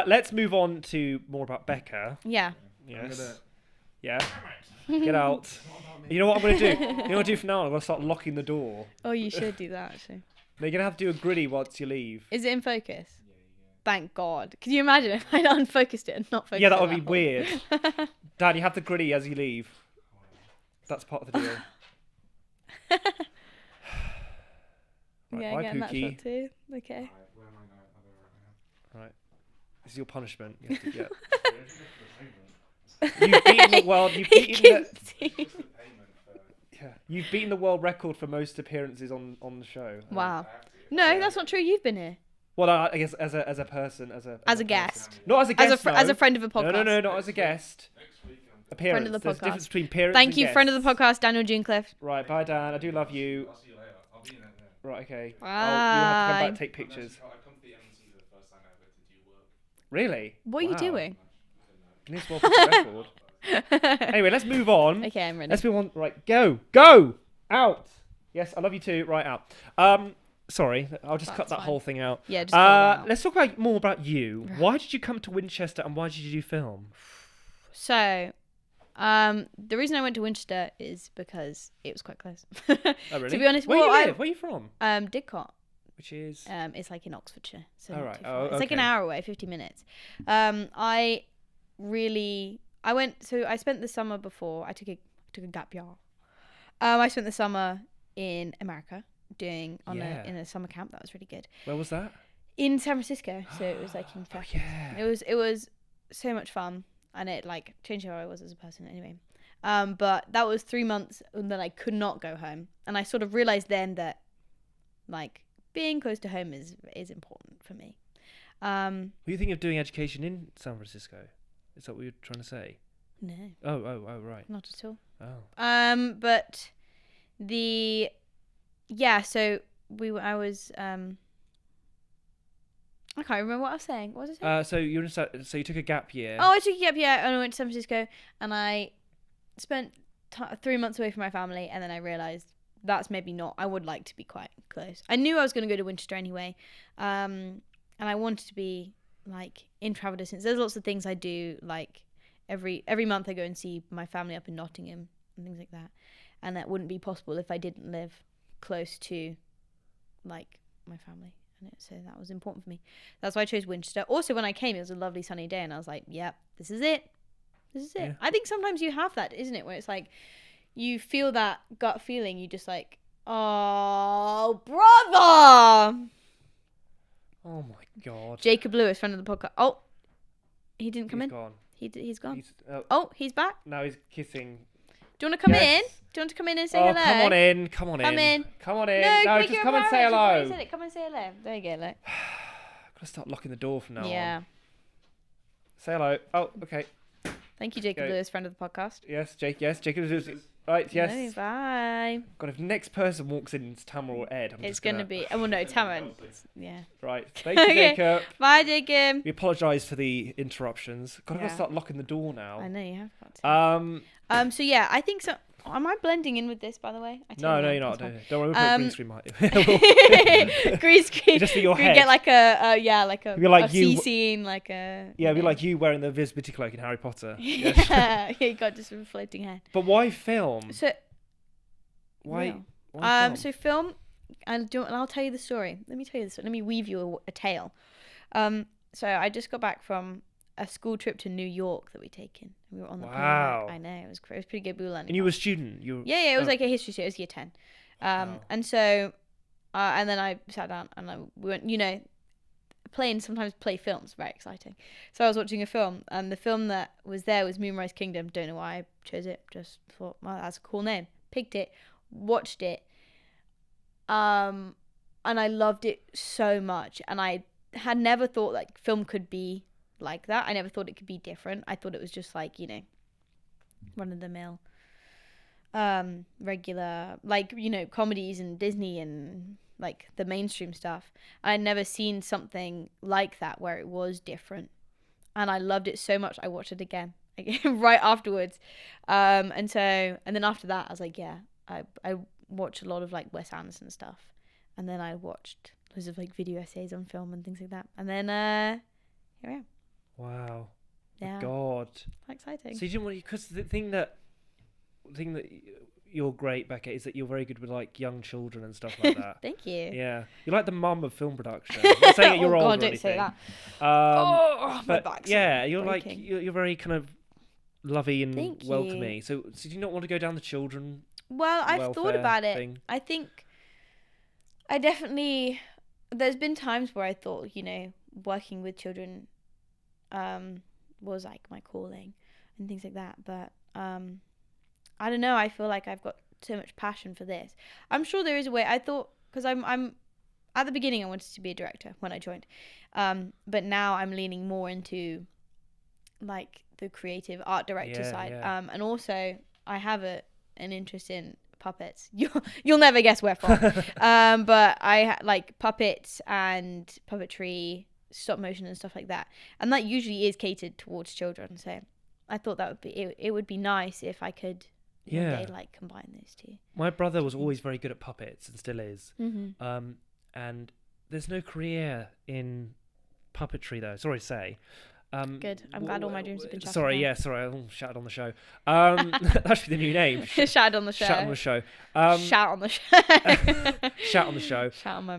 Let's move on to more about Becca. Yeah. Yes. Yeah. Get out. You know what I'm going to do? You know what I'm going to do from now on? I'm going to start locking the door. Oh, you should do that actually. Now you're going to have to do a gritty once you leave. Is it in focus? Thank God. Could you imagine if I'd unfocused it and not focused? Yeah, that it would be at all? weird. Dan, you have the gritty as you leave. That's part of the deal. Right, Yeah, bye, again, that Pookie. shot too. Okay. Right. This is your punishment. You have to get. You've beaten the world. You've You beaten can the, see. yeah. You've beaten the world record for most appearances on the show. Wow. No, that's not true. You've been here. Well, I guess as a person, as a As a person. guest. Not as a guest. As a no. friend of the podcast. No, not as a guest. Appearance. Friend of the There's a podcast. difference between appearance Thank and you, friend of the guests. podcast, Daniel Junecliffe. Right, bye Dan. I do love you. I'll see you later. I'll be in it there. Right, okay. Bye. Oh, you have to come back and take pictures. I come to the M&T for the first time ever to do work. Really? What are you Wow. doing? Guinness World Record. Anyway, let's move on. Okay, I'm ready. Let's move on. Right, go, out. Yes, I love you too. Right, out. Sorry, I'll just cut That's that fine. whole thing out. Yeah, just cut that out. Let's talk more about you. Why did you come to Winchester and why did you do film? So, the reason I went to Winchester is because it was quite close. Oh, really? To be honest, where well, you live? Where are you from? Didcot. Which is It's like in Oxfordshire. So Oh, not right. too far. Oh, It's like an okay. hour away, 50 minutes. I spent the summer before. I took a gap year. I spent the summer in America doing in a summer camp. That was really good. where was that? In San Francisco. So it was like in Oh, Fairfax. yeah. It was so much fun, and it like changed how I was as a person anyway. But that was 3 months and then I could not go home, and I sort of realized then that like being close to home is important for me. Were you thinking of doing education in San Francisco? Is that what you're trying to say? No, Oh, right. not at all. Oh. But so I was I can't remember what I was saying. What was I saying? So you took a gap year. Oh, I took a gap year and I went to San Francisco and I spent 3 months away from my family, and then I realised that's maybe not. I would like to be quite close. I knew I was going to go to Winchester anyway, and I wanted to be like in travel distance. There's lots of things I do, like every month I go and see my family up in Nottingham and things like that, and that wouldn't be possible if I didn't live close to like my family. So that was important for me. That's why I chose Winchester. Also, when I came, it was a lovely sunny day, and I was like, "Yep, this is it. This is it." Yeah. I think sometimes you have that, isn't it? Where it's like you feel that gut feeling. You just like, "Oh, brother!" Oh my God. Jacob Lewis, friend of the podcast. Oh, he didn't come He's in. gone. He's gone. He's, Oh, he's back. now he's kissing. Do you want to come in? Yes. Do you want to come in and say Oh, hello? come on in. Come on Come in. Come on in. No, No, make just your come and say appearance. You've already hello. said it. Come and say hello. There you go. Look. Gotta start locking the door from now Yeah. on. Say hello. Oh, okay. Thank you, Jacob Okay. Lewis, friend of the podcast. Yes, Jake. Yes, Jacob is. Right. Yes. No, bye. God, if the next person walks in, it's Tamara or Ed. I'm It's just gonna be. Oh well, no, Tamara. Yeah. Right. Thank you, Okay. Jacob. Bye, Jacob. We apologise for the interruptions. God, I've got Yeah. to start locking the door now. I know you have got to. So So yeah, I think so. Am I blending in with this, by the way? no, you're not. That's Don't worry, we'll put a green screen. fine. Green screen. Just for your We head. get like a Be like a you- sea scene, like a. Yeah, it'd be like you wearing the visibility cloak in Harry Potter. Yeah, you got just a floating head. But why film? So Why? no. Why film? So film, and I'll tell you the story. Let me tell you this. Let me weave you a tale. So I just got back from a school trip to New York that we taken. We were on the plane. Wow. I know it was pretty good. We were learning. And you were a student. You were, Yeah, it was oh. like a history student. It was year 10. Wow. And so, and then I sat down and we went, planes sometimes play films, very exciting. So I was watching a film, and the film that was there was Moonrise Kingdom. Don't know why I chose it. Just thought, well, that's a cool name. Picked it, watched it, and I loved it so much. And I had never thought like film could be like that. I never thought it could be different. I thought it was just like, run of the mill, regular, like, comedies and Disney and like the mainstream stuff. I'd never seen something like that where it was different, and I loved it so much I watched it again right afterwards. And then after that I was like, yeah, I watched a lot of like Wes Anderson stuff, and then I watched loads of like video essays on film and things like that, and then here I am. Wow. Yeah. God. How exciting. So you didn't want to, because the thing that you're great, Becca, is that you're very good with like young children and stuff like that. Thank you. Yeah, you're like the mum of film production. I'm not saying that you're Oh, old God, or don't anything. say that. My my back's yeah, you're breaking. like you're very kind of lovey and Thank you. welcoming. So do you not want to go down the children? Well, I've thought welfare about it. thing? I think I definitely. There's been times where I thought, working with children, was like my calling and things like that. But I don't know. I feel like I've got so much passion for this. I'm sure there is a way. I thought, because at the beginning I wanted to be a director when I joined, but now I'm leaning more into like the creative art director side. And also I have an interest in puppets. You'll never guess where from. But I like puppets and puppetry, stop motion and stuff like that, and that usually is catered towards children. So I thought that would be it would be nice if I could one day like combine those two. My brother was always very good at puppets and still is. Mm-hmm. And there's no career in puppetry though. Sorry to say. Good. I'm glad all my dreams have been shattered. Sorry, now. sorry, I shouted on the show. That should be the new name. Shout on the show. Shout on the show. Shout on the show. Shout on the show. Shout on my.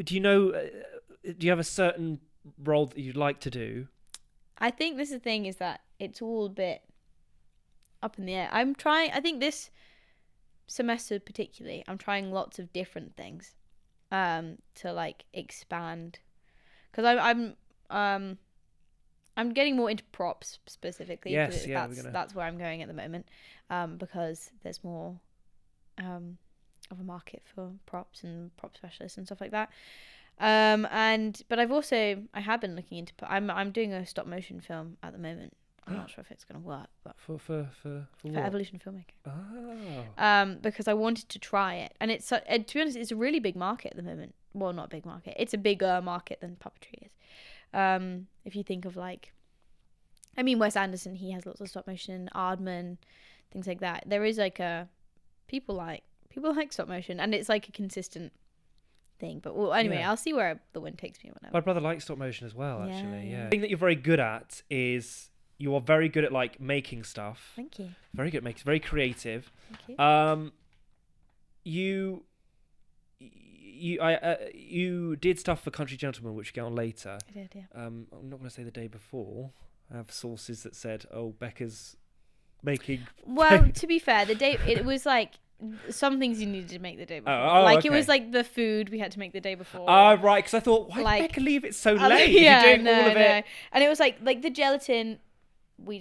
Do you know? Do you have a certain role that you'd like to do? I think this is the thing, is that it's all a bit up in the air. I'm trying. I think this semester particularly, I'm trying lots of different things, to like expand. Because I'm getting more into props specifically. Yes, that's where I'm going at the moment, because there's more of a market for props and prop specialists and stuff like that. But I have been looking into. I'm doing a stop motion film at the moment. I'm not sure if it's going to work, but for what? Evolution filmmaking. Oh. Because I wanted to try it, and to be honest, it's a really big market at the moment. Well, not a big market. It's a bigger market than puppetry is. If you think of Wes Anderson, he has lots of stop motion, Aardman, things like that. There is like people like stop motion, and it's like a consistent thing. But anyway, I'll see where the wind takes me. Whenever. My brother likes stop motion as well. Actually, Yeah. The thing that you're very good at is you are very good at like making stuff. Thank you. Very good at making. Very creative. Thank you. You did stuff for Country Gentleman, which we'll get on later. I did, yeah. I'm not going to say the day before. I have sources that said, "Oh, Becca's making." Well, to be fair, the day it was like some things you needed to make the day before. It was like the food we had to make the day before. Oh, right. Because I thought, why did Becca leave it so late? Yeah, You're doing all of it. And it was like the gelatin.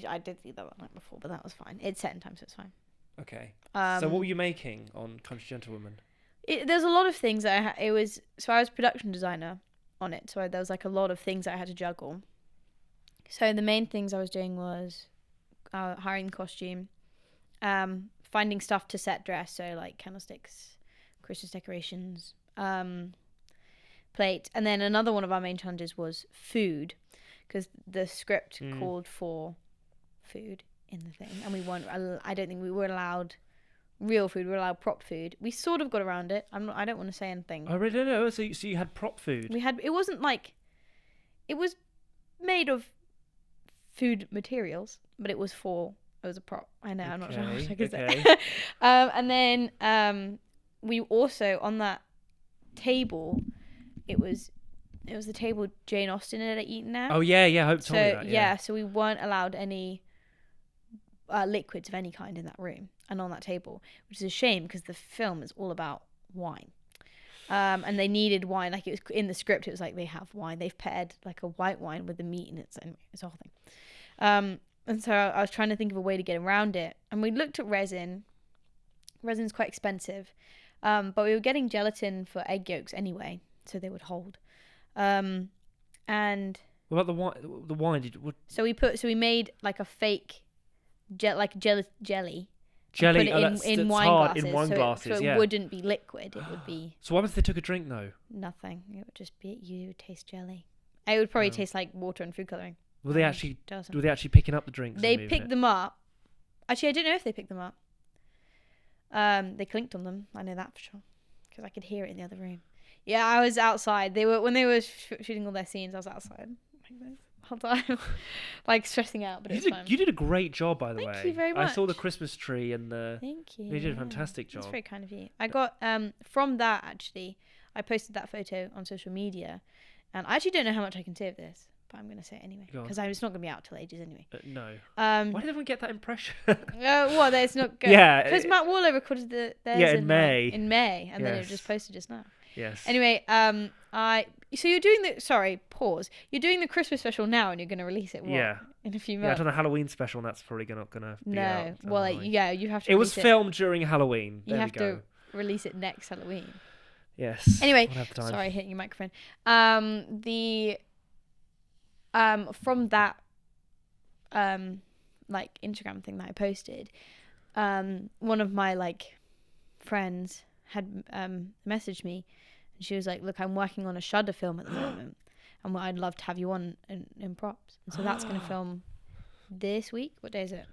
I did leave that one night before, but that was fine. It's set in time, so it's fine. Okay. So what were you making on Country Gentlewoman? There's a lot of things that I was production designer on it, so there was like a lot of things that I had to juggle. So the main things I was doing was hiring the costume, finding stuff to set dress, so like candlesticks, Christmas decorations, plate, and then another one of our main challenges was food, because the script called for food in the thing, and I don't think we were allowed real food. We were allowed prop food. We sort of got around it. I don't want to say anything. I really don't know. So you had prop food. It wasn't like, it was made of food materials, but it was a prop. I know. Okay, I'm not sure how much I could say. And then we also, on that table, it was the table Jane Austen had eaten at. Oh yeah, I hope told me that. Yeah, so we weren't allowed any liquids of any kind in that room and on that table, which is a shame because the film is all about wine. And they needed wine, like it was in the script. It was like they have wine. They've paired like a white wine with the meat, and it's a whole thing. And so I was trying to think of a way to get around it, and we looked at resin. Resin's quite expensive, but we were getting gelatin for egg yolks anyway, so they would hold. And what about the wine? The wine So we made like a fake jelly. Jelly. Put it in wine glasses. In wine glasses, so it wouldn't be liquid. It would be. So what if they took a drink though? Nothing. It would just be you would taste jelly. It would probably taste like water and food coloring. Were they actually picking up the drinks? They picked them up. Actually, I don't know if they picked them up. They clinked on them. I know that for sure because I could hear it in the other room. Yeah, I was outside. When they were shooting all their scenes, I was outside like this the whole time, like stressing out. But it's fine. You did a great job, by the way. Thank you very much. I saw the Christmas tree and the. Thank you. You did a fantastic job. That's very kind of you. I got from that actually. I posted that photo on social media, and I actually don't know how much I can say of this, but I'm going to say it anyway because it's not going to be out till ages anyway. No. Why did everyone get that impression? What? It's not good. Yeah. Because Matt Waller recorded theirs in May. In May, and then it was just posted just now. Yes. Anyway, so you're doing pause. You're doing the Christmas special now, and you're going to release it. In a few months. Yeah, I've done a Halloween special, and that's probably not going to be out. No. Well, you have to. It was filmed during Halloween. There you have to release it next Halloween. Yes. Anyway, we'll have time. sorry, hitting your microphone. From that like Instagram thing that I posted, one of my like friends had messaged me, and she was like, "Look, I'm working on a Shudder film at the moment, and I'd love to have you on in props." And so that's going to film this week. What day is it?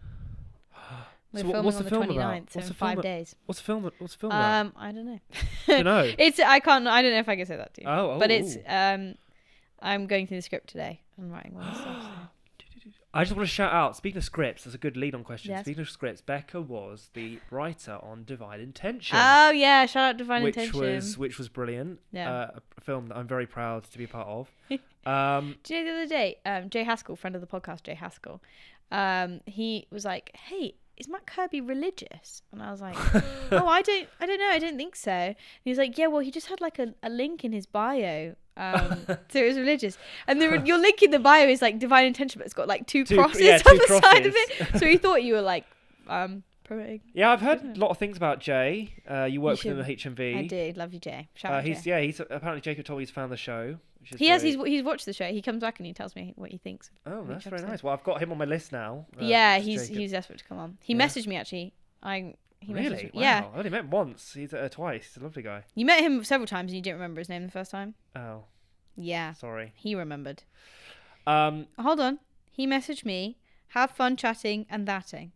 We're So filming what's on the the film 29th, about? so What's in the film 5 a- days. What's the film about? I don't know. You know. I don't know if I can say that to you. Oh, But oh, it's I'm going through the script today and writing all the stuff. So. I just want to shout out, speaking of scripts, that's a good lead on question. Yes. Speaking of scripts, Becca was the writer on Divine Intention. Oh yeah, shout out Divine Intention. Which was brilliant. Yeah. A film that I'm very proud to be a part of. Do you know the other day, Jay Haskell, friend of the podcast, Jay Haskell, he was like, "Hey, is Matt Kirby religious?" And I was like, "Oh, I don't know. I don't think so." And he was like, "Yeah, well, he just had like a link in his bio." So it was religious, and your link in the bio is like Divine Intention, but it's got like two crosses on the side of it. So he thought you were like promoting. Yeah, I've heard a lot of things about Jay. You worked with him at HMV. I did. Love you, Jay. Shout out Jay. He's apparently Jacob told me he's found the show. Which is He's watched the show. He comes back and he tells me what he thinks. Oh, that's very nice. Well, I've got him on my list now. He's desperate to come on. He messaged me actually. Really? Wow. Yeah. I only met him once. He's twice. He's a lovely guy. You met him several times and you didn't remember his name the first time? Oh. Yeah. Sorry. He remembered. Hold on. He messaged me, "Have fun chatting and thatting."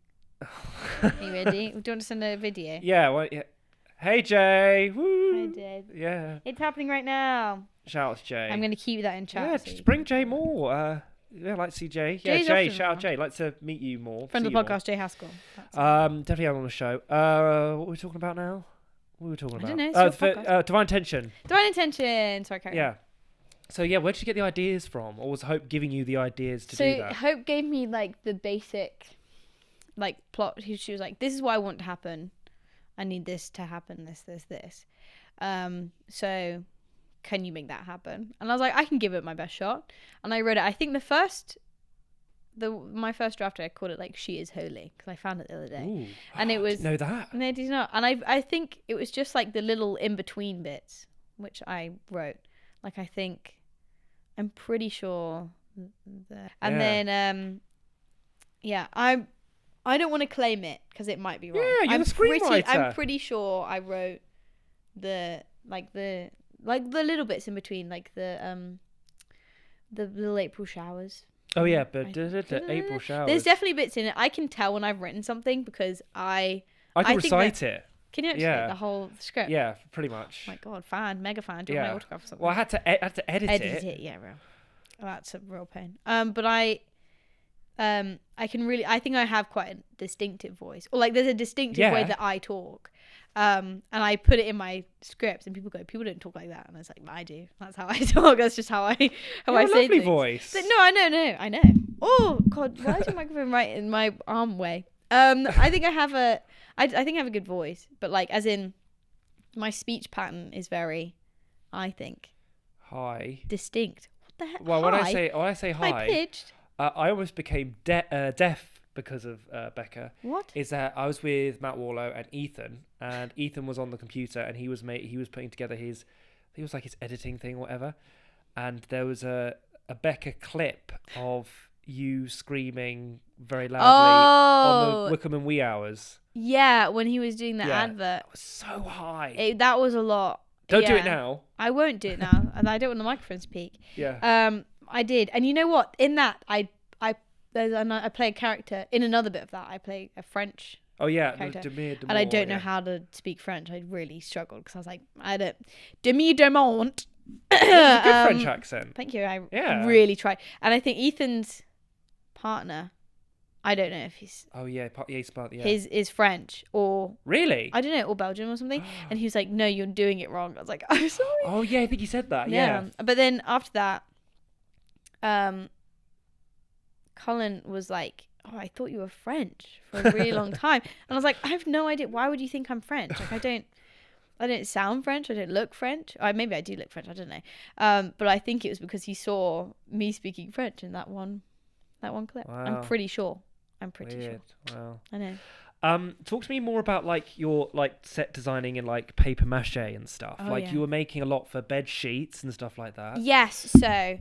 Are you ready? Do you want to send a video? Yeah. Well, yeah. Hey, Jay. Woo. I did. Yeah. It's happening right now. Shout out to Jay. I'm going to keep that in chat. Yeah, just bring Jay more. Yeah, I'd like to see Jay. Yeah, Jay's Jay. often Shout out around. Jay. Like to meet you more. Friend of see the you podcast, Jay Haskell. Definitely have him on the show. What were we talking about now? What were we talking about? I don't know. It's your podcast. Divine Intention. Divine Intention. Sorry, carry on. Yeah. So yeah, where did you get the ideas from, or was Hope giving you the ideas to do that? So Hope gave me like the basic, like plot. She was like, "This is what I want to happen. I need this to happen. This. So can you make that happen?" And I was like, "I can give it my best shot." And I wrote it. I think my first draft, I called it like "She Is Holy" because I found it the other day. Ooh. And it was I didn't know that. No, did you not? And I think it was just like the little in between bits which I wrote. Like I'm pretty sure that. And then I don't want to claim it because it might be wrong. Yeah, you're the screenwriter. I'm pretty sure I wrote the little bits in between, like the little April showers. Oh yeah, but April showers. There's definitely bits in it. I can tell when I've written something because I can think recite it. Can you actually Yeah. the whole script? Yeah, pretty much. Oh my God, mega fan. Do you want my autograph or something? Well, I had to edit it. Yeah, bro. Oh, that's a real pain. But I think I have quite a distinctive voice, or like there's a distinctive way that I talk. And I put it in my scripts, and people don't talk like that, and I was like, I do. That's how I talk. That's just how I say lovely things. voice. But no, I know. Oh God, why is your microphone right in my arm way? I think I have a good voice, but like as in my speech pattern is very, I think, high, distinct. What the heck? Well, when I say high, high pitched. I almost became deaf because of Becca. What? Is that I was with Matt Warlow and Ethan was on the computer and he was putting together his editing thing or whatever, and there was a Becca clip of you screaming very loudly on the Wickham and Wee Hours. Yeah, when he was doing the advert. That was so high. That was a lot. Don't do it now. I won't do it now, and I don't want the microphone to peak. Yeah. I did, and you know what? In that, I play a character. In another bit of that, I play a French. Oh yeah, character. and I don't know how to speak French. I really struggled because I was like, I don't. Demi demande. It's a good French accent. Thank you. I really tried, and I think Ethan's partner. I don't know if he's. Oh yeah, he's part. Yeah. His is French or. Really? I don't know, or Belgium or something. And he was like, "No, you're doing it wrong." I was like, "I'm sorry." Oh yeah, I think you said that. Yeah. But then after that, Colin was like, "Oh, I thought you were French for a really long time," and I was like, "I have no idea. Why would you think I'm French? Like, I don't sound French. I don't look French. Maybe I do look French. I don't know. But I think it was because he saw me speaking French in that one clip. Wow. I'm pretty sure. Weird. Wow. I know. Talk to me more about like your like set designing and like paper mache and stuff. Oh, like yeah. you were making a lot for bed sheets and stuff like that. Yes. So,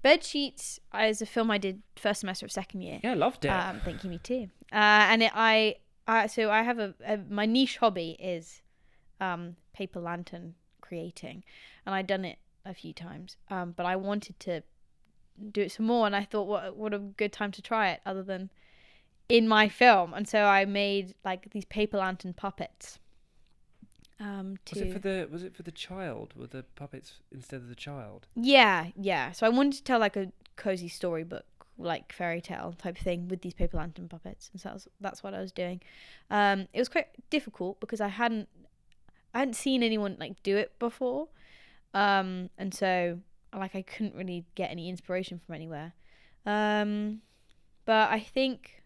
Bed Sheets is a film I did first semester of second year. Yeah, loved it. Thank you, me too. And so I have my niche hobby is paper lantern creating, and I'd done it a few times. But I wanted to do it some more, and I thought, what a good time to try it, other than in my film. And so I made like these paper lantern puppets. Was it for the child? Were the puppets instead of the child? Yeah. So I wanted to tell like a cozy storybook, like fairy tale type thing with these paper lantern puppets, and so that's what I was doing. It was quite difficult because I hadn't seen anyone like do it before, and so like I couldn't really get any inspiration from anywhere. But I think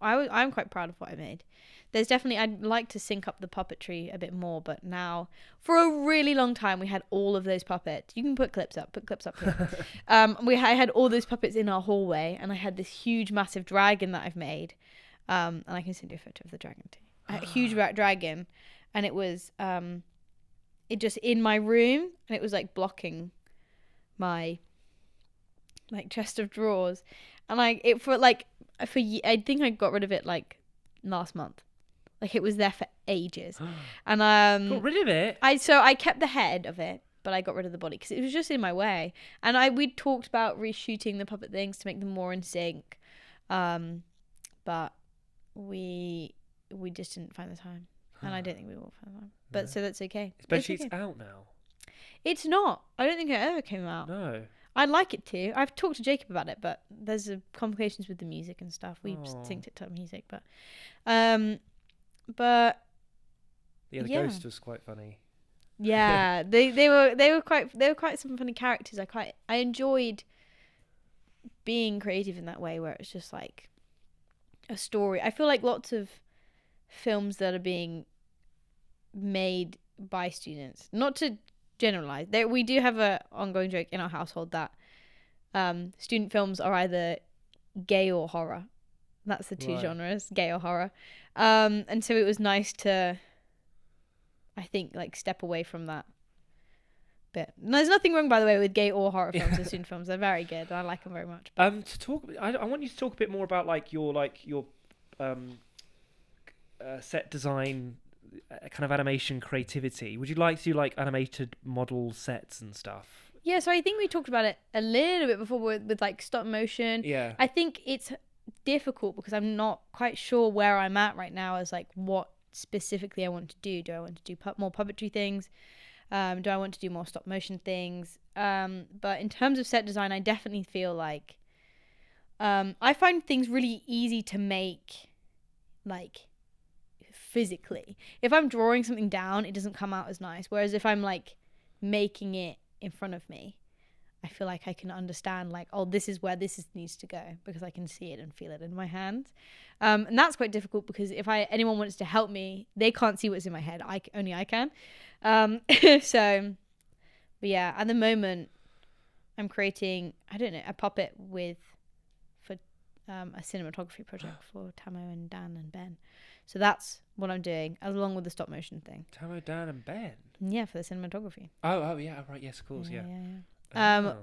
I'm quite proud of what I made. There's definitely, I'd like to sync up the puppetry a bit more, but now, for a really long time, we had all of those puppets. You can put clips up here. I had all those puppets in our hallway, and I had this huge, massive dragon that I've made, and I can send you a photo of the dragon too. A huge dragon, and it was, it just in my room, and it was like blocking my, like, chest of drawers, and I think I got rid of it like last month. Like it was there for ages, and Got rid of it. I kept the head of it, but I got rid of the body because it was just in my way. And we talked about reshooting the puppet things to make them more in sync, but we just didn't find the time, and I don't think we will find the time. But so that's okay. Is Bed Sheets out now? It's not. I don't think it ever came out. No. I'd like it to. I've talked to Jacob about it, but there's complications with the music and stuff. We synced it to music, but yeah, the ghost was quite funny. Yeah, they were quite some funny characters. I enjoyed being creative in that way, where it's just like a story. I feel like lots of films that are being made by students, not to generalize, we do have a ongoing joke in our household that student films are either gay or horror. That's the two genres, gay or horror. And so it was nice to, I think, like step away from that bit. And there's nothing wrong, by the way, with gay or horror films or student films. They're very good, and I like them very much. I want you to talk a bit more about your set design, kind of animation creativity. Would you like to do like animated model sets and stuff? Yeah, so I think we talked about it a little bit before with like stop motion. Yeah. I think it's difficult because I'm not quite sure where I'm at right now as like what specifically I want to do. Do I want to do more puppetry things? Do I want to do more stop motion things? But in terms of set design, I definitely feel like I find things really easy to make, like physically. If I'm drawing something down, it doesn't come out as nice. Whereas if I'm like making it in front of me, I feel like I can understand like, oh, this is where needs to go, because I can see it and feel it in my hands. And that's quite difficult because if anyone wants to help me, they can't see what's in my head. Only I can. So, but yeah, at the moment, I'm creating, I don't know, a puppet for a cinematography project for Tamo and Dan and Ben. So that's what I'm doing, along with the stop motion thing. Tamo, Dan, and Ben. Yeah, for the cinematography. Oh yeah, right. Yes, of course. Yeah.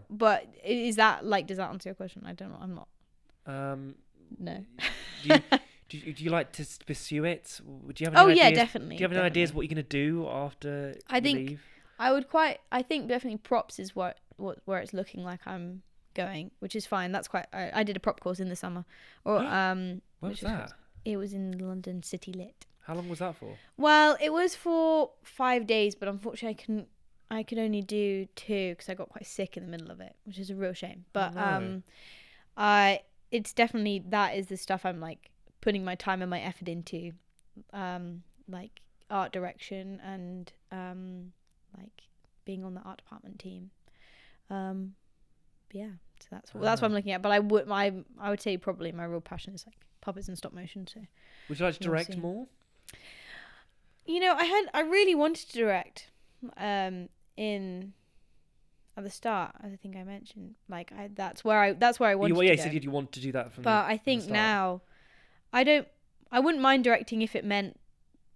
But is that like? Does that answer your question? I don't know. I'm not. No. Do you like to pursue it? Do you have any ideas? Yeah, definitely. Do you have any ideas what you're gonna do after you leave? I think definitely props is where it's looking like I'm going, which is fine. That's quite. I did a prop course in the summer, or Where was that? It was in London City Lit. How long was that for? Well, it was for 5 days, but unfortunately I could only do 2 because I got quite sick in the middle of it, which is a real shame. But it's definitely, that is the stuff I'm like putting my time and my effort into, like art direction and like being on the art department team. Yeah, so that's what I'm looking at. But I would say probably my real passion is like puppets and stop motion. So would you like to direct more? You know, I really wanted to direct at the start. I think I mentioned like that's where I wanted to go. You said you want to do that from. But I think now I don't I wouldn't mind directing if it meant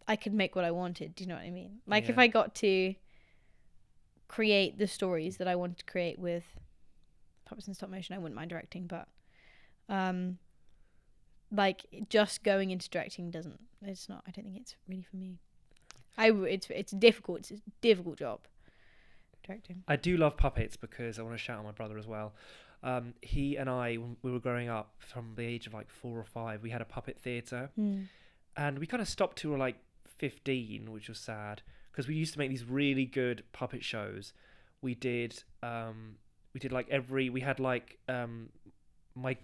I could make what I wanted. Do you know what I mean? Like if Yeah. I got to create the stories that I wanted to create with puppets and stop motion, I wouldn't mind directing. But like just going into directing it's not. I don't think it's really for me. It's difficult. It's a difficult job. Directing. I do love puppets because I want to shout out my brother as well. He and I, when we were growing up, from the age of like 4 or 5, we had a puppet theatre, and we kind of stopped till we were like 15, which was sad because we used to make these really good puppet shows. We did my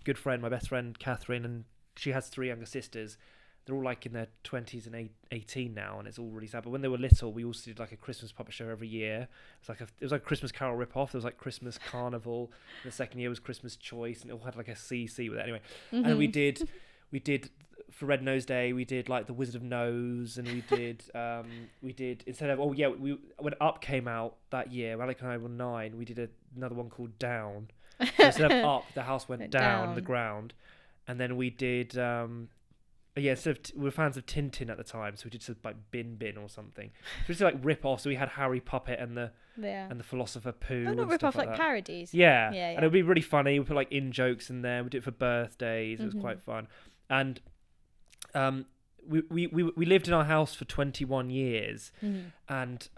good friend, my best friend Catherine, and she has 3 younger sisters. They're all like in their 20s and 18 now, and it's all really sad. But when they were little, we also did like a Christmas puppet show every year. It was like a Christmas Carol rip-off. There was like Christmas Carnival. And the second year was Christmas Choice, and it all had like a CC with it. Anyway, and we did for Red Nose Day, we did like the Wizard of Nose, and we did instead of when Up came out that year, Alec and I were 9. We did another one called Down. So instead of Up, the house went down the ground, and then we did. We were fans of Tintin at the time, so we did something like Bin or something. So we just like rip off. So we had Harry Puppet and the Philosopher Pooh. Oh, not rip off, like parodies. Yeah. Yeah. And it would be really funny. We put like in jokes in there. We did it for birthdays. It was quite fun. And we lived in our house for 21 years, and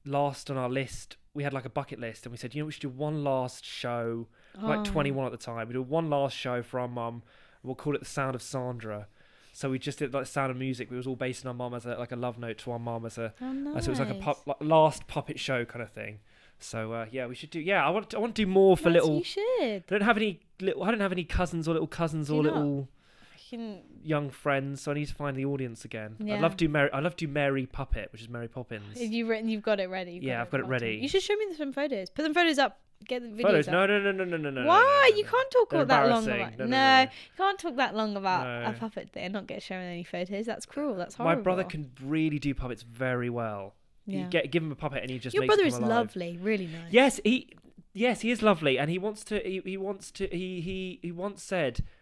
last on our list we had like a bucket list, and we said, we should do one last show. Like 21 at the time. We did one last show for our mum. We'll call it The Sound of Sandra. So we just did like Sound of Music. It was all based on our mum as a love note to our mum as a. Oh, nice. So it was like a last puppet show kind of thing. So we should do. Yeah, I want to do more for little. You should. I don't have any cousins or little cousins or little young friends. So I need to find the audience again. Yeah. I'd love to do Mary Puppet, which is Mary Poppins. You've got it ready. I've got it ready. You should show me some photos. Put some photos up. Get the videos Photos? up. No. Why? You can't talk They're that long embarrassing. about. No. You can't talk that long about a puppet and not get shown any photos. That's cruel. That's horrible. My brother can really do puppets very well. Yeah. You give him a puppet and he just Your makes brother them is alive. lovely, really nice. Yes, he is lovely, and he once said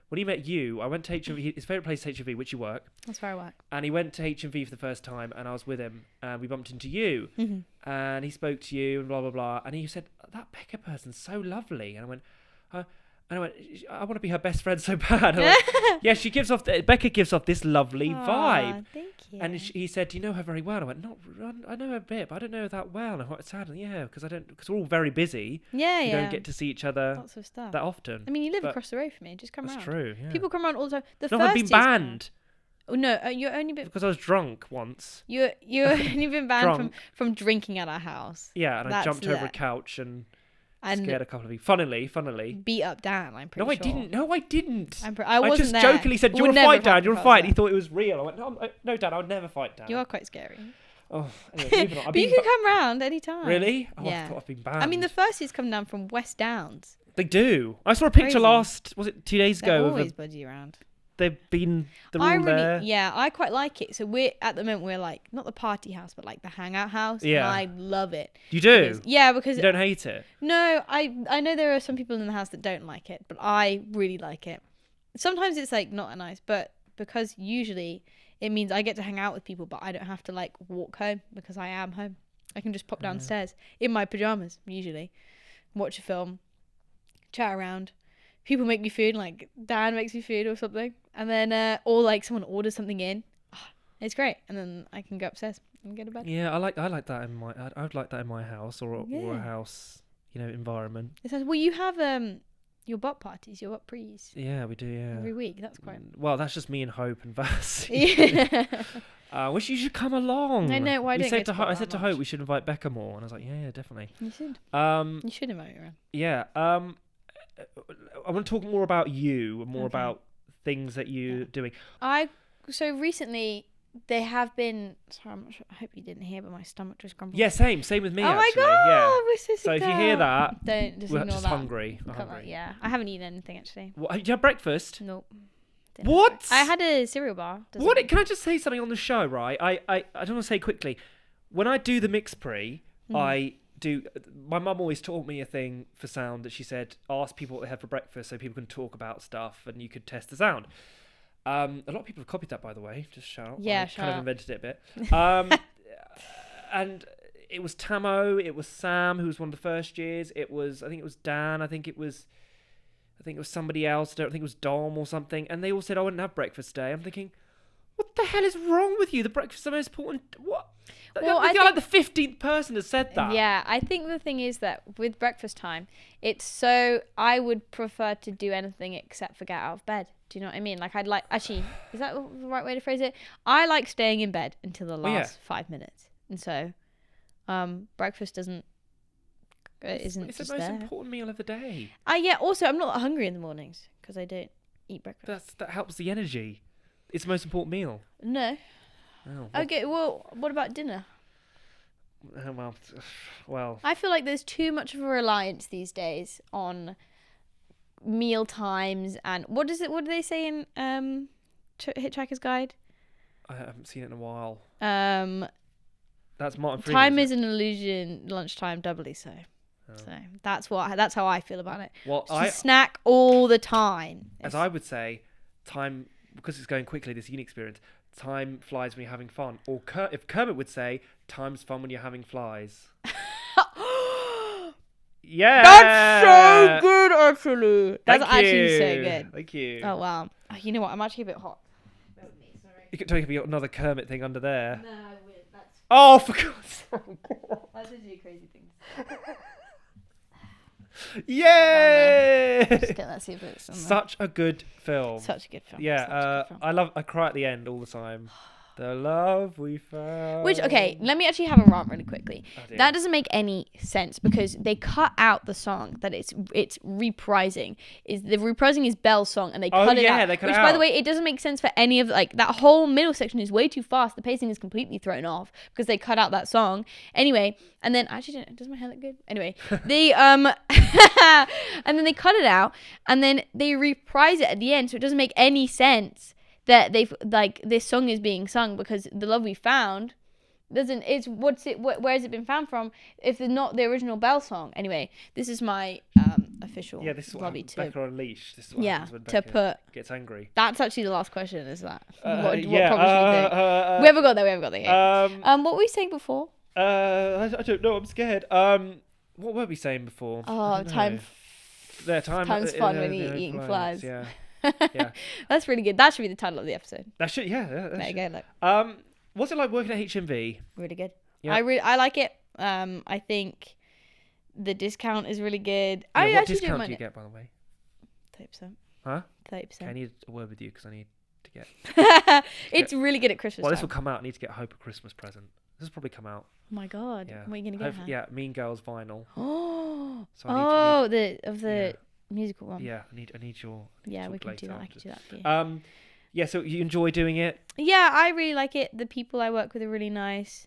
when he met you, I went to HMV. His favourite place is HMV, which you work. That's where I work. And he went to HMV for the first time, and I was with him, and we bumped into you, and he spoke to you, and blah blah blah, and he said, "That Becca person's so lovely," and I went, I want to be her best friend so bad. Yeah, Becca gives off this lovely vibe. Thank you. And he said, "Do you know her very well?" I went, "No, I know her a bit, but I don't know her that well." And I'm quite sad. Because we're all very busy. Yeah, we don't get to see each other lots of stuff that often. I mean, you live across the road from me. Just come That's around. true. Yeah. People come around all the time. I've been banned. Oh no, you're only been Because I was drunk once. you're only been banned from drinking at our house. Yeah, and I jumped over a couch and scared a couple of people. Funnily. Beat up Dan. I'm pretty sure. No, I didn't. I wasn't just there. jokingly said, "Do you Would want to never fight, Dan? Do you want to fight?" And he there. thought it was real. I went, "No, Dad, I'll never fight Dan." You are quite scary. Oh, anyway, moving on. But you can come round anytime. Really? Oh, Yeah. I thought I've been banned. I mean, the Fursies come down from West Downs. They do. I saw a picture Crazy. was it 2 days They're ago? always budgie around. They're all there. Yeah, I quite like it. So we're like not the party house, but like the hangout house. Yeah. And I love it. You do? Because You don't hate it? no, I know there are some people in the house that don't like it, but I really like it. Sometimes it's like not nice, but because usually it means I get to hang out with people, but I don't have to like walk home because I am home. I can just pop downstairs in my pajamas usually, watch a film, chat around. People make me food, like Dan makes me food or something, and then or like someone orders something in. It's great, and then I can go upstairs and go to bed. Yeah, I like that in my. I'd like that in my house or a house, environment. It says, well, you have your bot parties, your bot prees. Yeah, we do. Yeah. Every week. That's quite. Well, that's just me and Hope and Vass. Yeah. Wish you should come along. I know. Why I don't said to Hope we should invite Becca more, and I was like, yeah, definitely. You should. You should invite me around. Yeah. I want to talk more about you and more about things that you're doing. So recently they have been. Sorry, I'm not sure. I hope you didn't hear, but my stomach just grumbled. Yeah, same with me. Oh my actually. god! Yeah. We're So if you hear that, don't just we're ignore just that. hungry. We're Come on, hungry. yeah, I haven't eaten anything actually. What, did you have breakfast? Nope. What? I had a cereal bar. What? Can I just say something on the show, right? I don't want to say quickly. When I do the mix pre, I do. My mum always taught me a thing for sound that she said, ask people what they had for breakfast so people can talk about stuff and you could test the sound. A lot of people have copied that, by the way. Just shout out. Yeah, I shout kind of out. invented it a bit. And it was Tamo. It was Sam, who was one of the first years. I think it was Dan. I think it was somebody else. I don't think it was Dom or something. And they all said, "I wouldn't have breakfast today." I'm thinking, what the hell is wrong with you? The breakfast is the most important. What? Well, I feel like the 15th person has said that. Yeah, I think the thing is that with breakfast time, I would prefer to do anything except for get out of bed. Do you know what I mean? Like, actually, is that the right way to phrase it? I like staying in bed until the last 5 minutes. And so, breakfast isn't It's just the most there. important meal of the day. Yeah, also, I'm not hungry in the mornings because I don't eat breakfast. That helps the energy. It's the most important meal. No. Oh, well, Okay, well, what about dinner? well. I feel like there's too much of a reliance these days on meal times and what do they say in Hitchhiker's Guide? I haven't seen it in a while. Time That's Martin Freeman. is an illusion, lunchtime doubly so. Oh. So that's how I feel about it. Well, Just snack all the time. as I would say, time, because it's going quickly, this uni experience, time flies when you're having fun. Or if Kermit would say, time's fun when you're having flies. Yeah. That's so good, actually. That's Thank actually you. so good. Thank you. Oh wow. You know what? I'm actually a bit hot. You could take another Kermit thing under there. No, I will. Oh, for God's sake. That's literally crazy things. Yay! Just get that see if it's on there. Such a good film. Such a good film. Yeah, Such a good film. I cry at the end all the time. The love we found. Which, okay, let me actually have a rant really quickly. Oh, dear. That doesn't make any sense because they cut out the song that it's reprising. The reprising is Belle's song and they cut it out. They cut which, it by out. the way, it doesn't make sense for any of that whole middle section is way too fast. The pacing is completely thrown off because they cut out that song. Anyway, and then does my hair look good? Anyway, they and then they cut it out and then they reprise it at the end, so it doesn't make any sense that this song is being sung because The Love We Found where has it been found from if it's not the original Belle song? Anyway, this is my official this is what lobby happens. to Becca Unleashed. This is what happens when to Becca put. gets angry. That's actually the last question. Is that what We we haven't got there yet. What were we saying before? I don't know. I'm scared. What were we saying before? Oh, time's fun when you're eating flies. Yeah. Yeah. That's really good. That should be the title of the episode. That should. Yeah. There you go. Look. What's it like working at HMV? Really good. Yeah. I like it. I think the discount is really good. Yeah, I what actually discount don't do mind you it. get, by the way? 30%. Huh? 30%. I need a word with you because I need to get. It's really good at Christmas Well, this time. will come out. I need to get Hope a Christmas present. This will probably come out. Oh my god. Yeah. What are you gonna get her? Yeah, Mean Girls vinyl. Oh. So I need the musical one. Yeah, I need your. Yeah, we can later do that. I after. can do that for you. Yeah. So you enjoy doing it. Yeah, I really like it. The people I work with are really nice.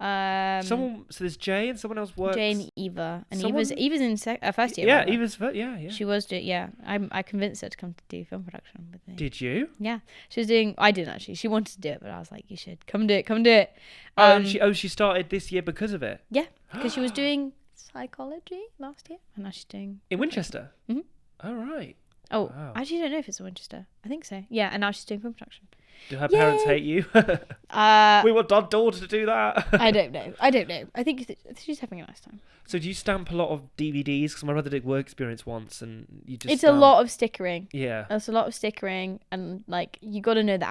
So there's Jay and someone else works. Jay and Eva, and Someone- Eva's in first year. Yeah, remember? Eva's. Yeah. She was doing. Yeah, I convinced her to come to do film production with me. Did you? Yeah, she was doing. I didn't actually. She wanted to do it, but I was like, "You should come do it." She started this year because of it. Yeah, because she was doing psychology last year, and now she's doing In Winchester. Mhm. Oh right. Oh, Wow. I actually don't know if it's in Winchester. I think so. Yeah, and now she's doing film production. Do her parents Yay. hate you? Uh, We want our daughter to do that. I don't know. I think she's having a nice time. So do you stamp a lot of DVDs? Because my brother did work experience once, and you just. It's a lot of stickering. Yeah. It's a lot of stickering, and like you got to know the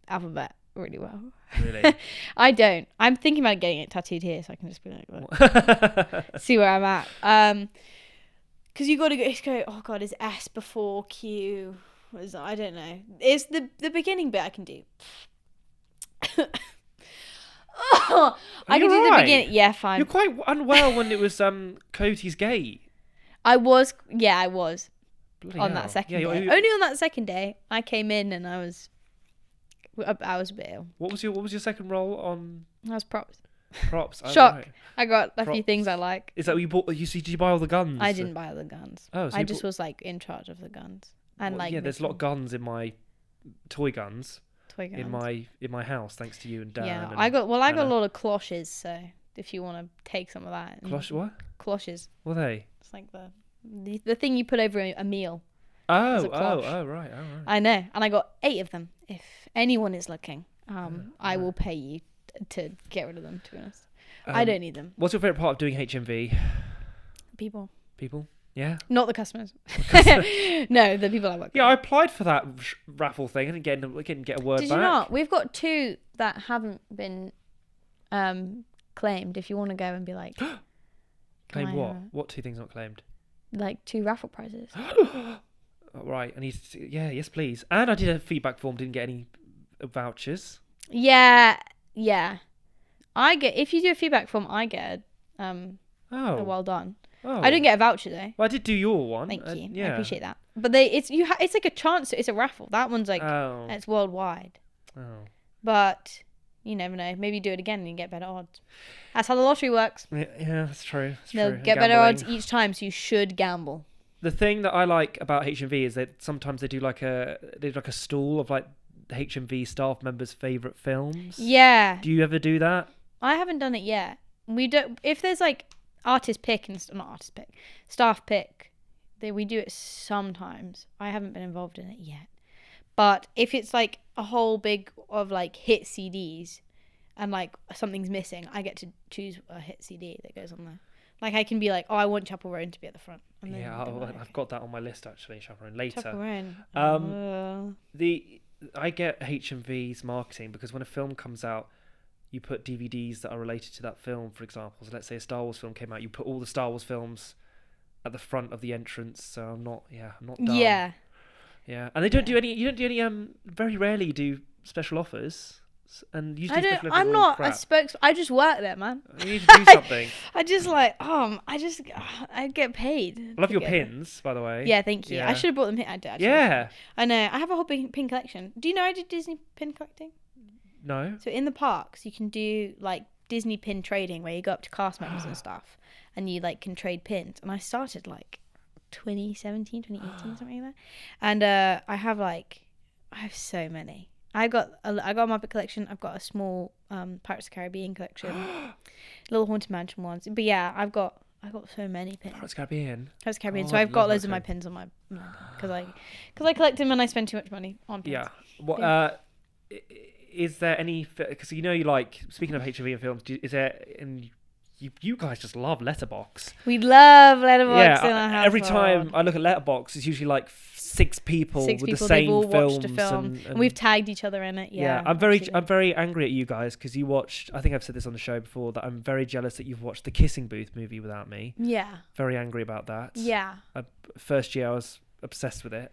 alphabet really well. Really. I don't. I'm thinking about getting it tattooed here, so I can just be like, look, see where I'm at. Because you got to go. Oh God, is S before Q? I don't know. It's the beginning bit I can do. I can do the right? beginning. Yeah, fine. You're quite unwell when it was Cody's Gate. I was. Bloody on hell. that second Yeah, day. you- Only on that second day, I came in and I was a bit ill. What was your second role on I was props. props? Oh, Shock. right. I got a few Props. things I like. Is that what you bought? Did you buy all the guns? I didn't buy all the guns. Oh, so I you just bought- was like in charge of the guns and Well, like yeah, there's a lot of making guns in my toy guns toy guns. in my house, thanks to you and Dan. yeah, and I got a Anna. lot of cloches. So if you want to take some of that, What? cloches. What are they? It's like the thing you put over a meal. as Oh, a cloche. right. I know, and I got 8 of them. If anyone is looking, I will pay you to get rid of them. To be honest, I don't need them. What's your favourite part of doing HMV? People, Yeah? not the customers. No, the people I work with. Yeah, I applied for that raffle thing. I didn't get a word back. Did you not? We've got 2 that haven't been claimed. If you want to go and be like, Claimed can what? I, What 2 things not claimed? like 2 raffle prizes. Oh, right, I need to. Yeah, yes, please. And I did a feedback form. Didn't get any vouchers. Yeah. If you do a feedback form, I get a well done. Oh. I didn't get a voucher though. Well, I did do your one. Thank you. Yeah. I appreciate that. But it's like a chance. It's a raffle. That one's like it's worldwide. Oh. But you never know. Maybe you do it again and you get better odds. That's how the lottery works. Yeah, that's true. They'll get better odds each time, so you should gamble. The thing that I like about HMV is that sometimes they do like a stall of like the HMV staff members' favourite films. Yeah. Do you ever do that? I haven't done it yet. We don't. If there's like artist pick and not artist pick, staff pick, we do it sometimes. I haven't been involved in it yet. But if it's like a whole big of like hit CDs and like something's missing, I get to choose a hit CD that goes on there. Like I can be like, oh, I want Chaperone to be at the front. And then I've got that on my list actually. Chaperone later. Chaperone. I get HMV's marketing because when a film comes out, you put DVDs that are related to that film. For example, so let's say a Star Wars film came out, you put all the Star Wars films at the front of the entrance. So I'm not dumb. Yeah. Yeah, and they don't do any. You don't do any. Very rarely do special offers, and usually special offers I'm are all not crap. a spokes. I just work there, man. You need to do something. I get paid. I love your to get them. pins, by the way. Yeah, thank you. Yeah. I should have bought them here. I did. Actually. Yeah. I know. I have a whole big pin collection. Do you know I did Disney pin collecting? No. So in the parks, you can do like Disney pin trading, where you go up to cast members and stuff, and you like can trade pins. And I started like 2017, 2018, something like that. And I have so many. I got a Muppet collection. I've got a small Pirates of the Caribbean collection, little Haunted Mansion ones. But yeah, I've got so many pins. Pirates of the Caribbean. Pirates of the Caribbean. Oh, so I I've got love loads that of my film. pins on my because I collect them and I spend too much money on pins. Yeah. What? Is there any? Because you like speaking of HMV and films. Is there? And you guys just love Letterboxd. We love Letterboxd in our household. Every time I look at Letterboxd, it's usually like 6 people with the same they've all films. watched a film, and we've tagged each other in it. Yeah, I'm very angry at you guys because you watched. I think I've said this on the show before that I'm very jealous that you've watched the Kissing Booth movie without me. Yeah. Very angry about that. Yeah. First year I was obsessed with it,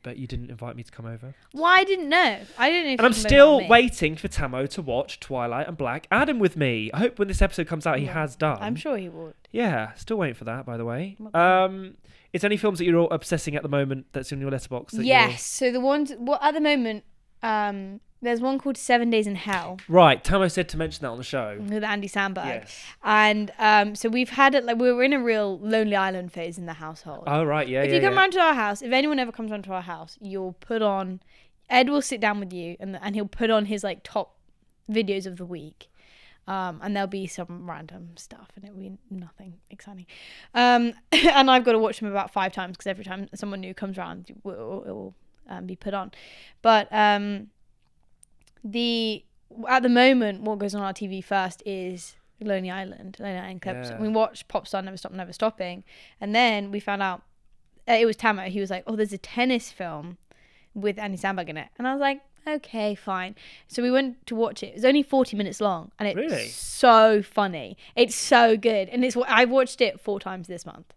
but you didn't invite me to come over. Well, I didn't know. I didn't know. If and I'm you can still vote on me. waiting for Tamo to watch Twilight and Black Adam with me. I hope when this episode comes out, he has done. I'm sure he would. Yeah, still waiting for that, by the way. Okay. Is there any films that you're all obsessing at the moment that's in your letterbox? Yes. So the ones at the moment, there's one called 7 Days in Hell. Right. Tamo said to mention that on the show. With Andy Samberg. Yes. And so we've had it like we were in a real Lonely Island phase in the household. Oh, right. Yeah, If you come round to our house, if anyone ever comes round to our house, you'll put on. Ed will sit down with you and he'll put on his like top videos of the week. And there'll be some random stuff and it'll be nothing exciting. And I've got to watch them about 5 times because every time someone new comes around, it will be put on. But at the moment, what goes on our TV first is Lonely Island clips. Yeah. We watched Popstar Never Stop Never Stopping, and then we found out it was Tamo. He was like, "Oh, there's a tennis film with Andy Samberg in it," and I was like, "Okay, fine." So we went to watch it. It was only 40 minutes long, and it's Really? so funny. It's so good, and I've watched it 4 times this month.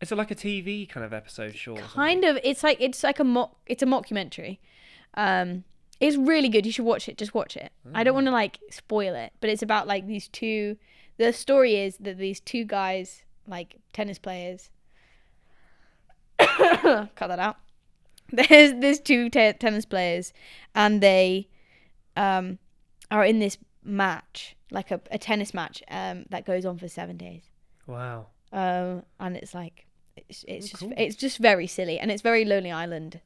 Is it like a TV kind of episode, sure? Kind of. It's like a mockumentary. It's really good. You should watch it. Just watch it. I don't want to like spoil it, but it's about like these two. The story is that these 2 guys, like tennis players. Cut that out. There's 2 tennis players, and they are in this match, like a tennis match, that goes on for 7 days. Wow. And it's like it's cool. it's just very silly, and it's very Lonely Island.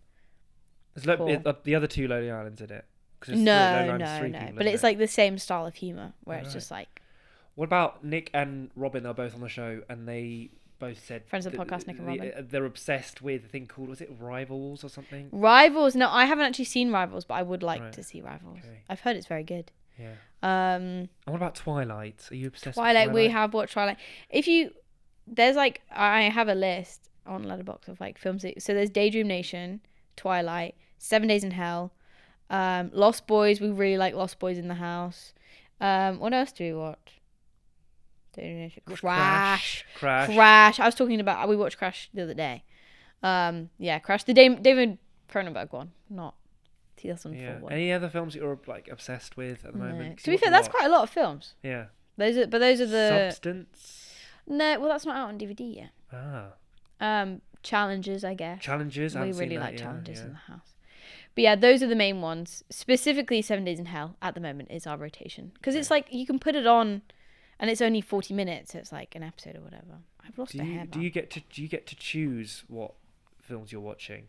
There's like Cool. the other 2 Lonely Islands in it. 'Cause it's No. Lonely Island's 3 people, But isn't it's it? like the same style of humor where it's Right. just like What about Nick and Robin? They're both on the show, and they both said Friends of the podcast, Nick and Robin. they're obsessed with a thing called, was it Rivals or something? Rivals. No, I haven't actually seen Rivals, but I would like Right. to see Rivals. Okay. I've heard it's very good. Yeah. And what about Twilight? Are you obsessed Twilight? with We Twilight? have watched Twilight. There's like, I have a list on Letterboxd of like films. So there's Daydream Nation, Twilight, 7 Days in Hell, Lost Boys. We really like Lost Boys in the House. What else do we watch? Crash. I was talking about, we watched Crash the other day. Crash, the David Cronenberg one, not 2004 one. Any other films that you're like obsessed with at the moment? To be fair, that's quite a lot of films. Yeah. Those are the Substance. No, well, that's not out on DVD yet. Challenges, I guess. Challenges. We really like Challenges in the house. But yeah, those are the main ones. Specifically, 7 Days in Hell at the moment is our rotation, because it's like you can put it on, and it's only 40 minutes. So it's like an episode or whatever. I've lost my hair. Do you get to choose what films you're watching?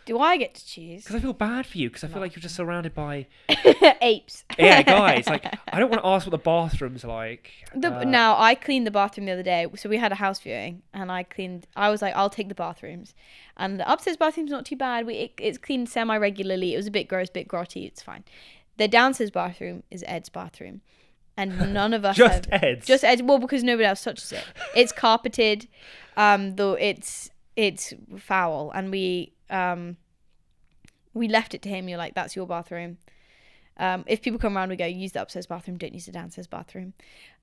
Do I get to choose? Because I feel bad for you, because I feel like you're just surrounded by apes. Yeah, guys. Like, I don't want to ask what the bathroom's like. Now, I cleaned the bathroom the other day. So we had a house viewing, and I was like, I'll take the bathrooms. And the upstairs bathroom's not too bad. It's cleaned semi-regularly. It was a bit gross, a bit grotty. It's fine. The downstairs bathroom is Ed's bathroom. And none of us Just Ed's? Just Ed's. Well, because nobody else touches it. It's carpeted, though it's foul. And we left it to him. You're like, that's your bathroom. If people come around, we go, use the upstairs bathroom, don't use the downstairs bathroom.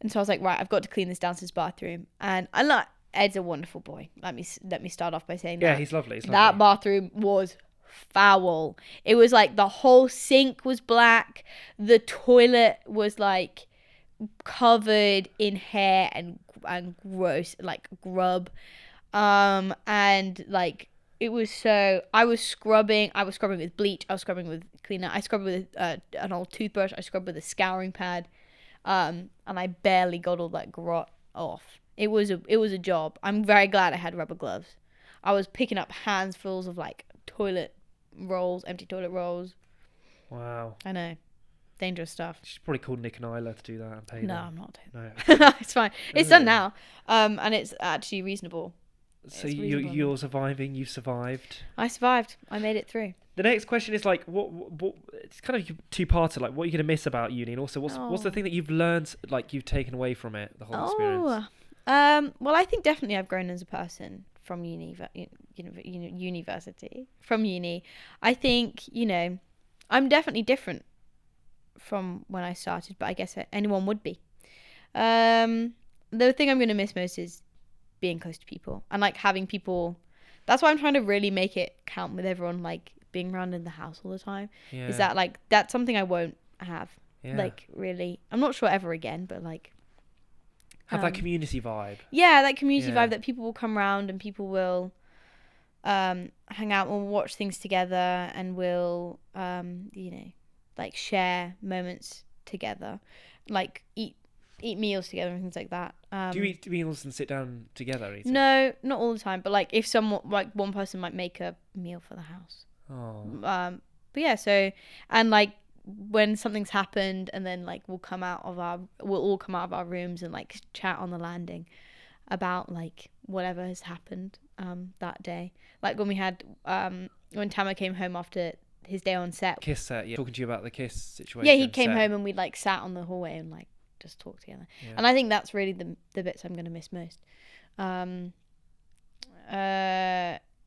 And so I was like, right, I've got to clean this downstairs bathroom. And Ed's a wonderful boy. Let me start off by saying that. Yeah, he's lovely. That bathroom was foul. It was like the whole sink was black. The toilet was like covered in hair and gross, like grub. And like, it was so, I was scrubbing with bleach, I was scrubbing with cleaner, I scrubbed with an old toothbrush, I scrubbed with a scouring pad, and I barely got all that grot off. It was a job. I'm very glad I had rubber gloves. I was picking up handfuls of like empty toilet rolls. Wow. I know. Dangerous stuff. You should probably call Nick and Isla to do that and pay them. No, I'm not doing that. No. It's fine. It's done now. And it's actually reasonable. So you're surviving. You survived. I survived. I made it through. The next question is like, what? It's kind of two-parter. Like, what are you going to miss about uni, and also what's the thing that you've learned, like you've taken away from it, the whole experience? Well, I think definitely I've grown as a person from university. From uni, I think I'm definitely different from when I started, but I guess anyone would be. The thing I'm going to miss most is being close to people and like having people. That's why I'm trying to really make it count with everyone, like being around in the house all the time. Yeah. Is that like, that's something I won't have. Yeah. Like really, I'm not sure ever again, but like have that community vibe. Yeah, that community vibe, that people will come around and people will hang out and watch things together, and will like share moments together, like eat meals together and things like that. Do you eat meals and sit down together? Eating? No, not all the time, but like if someone, like one person might make a meal for the house. Oh. But yeah, so, and like when something's happened, and then like we'll all come out of our rooms and like chat on the landing about like whatever has happened that day. Like when we had when Tama came home after his day on set. Kiss set, yeah. Talking to you about the Kiss situation. Yeah, he came home and we like sat on the hallway and like just talked together. Yeah. And I think that's really the bits I'm going to miss most.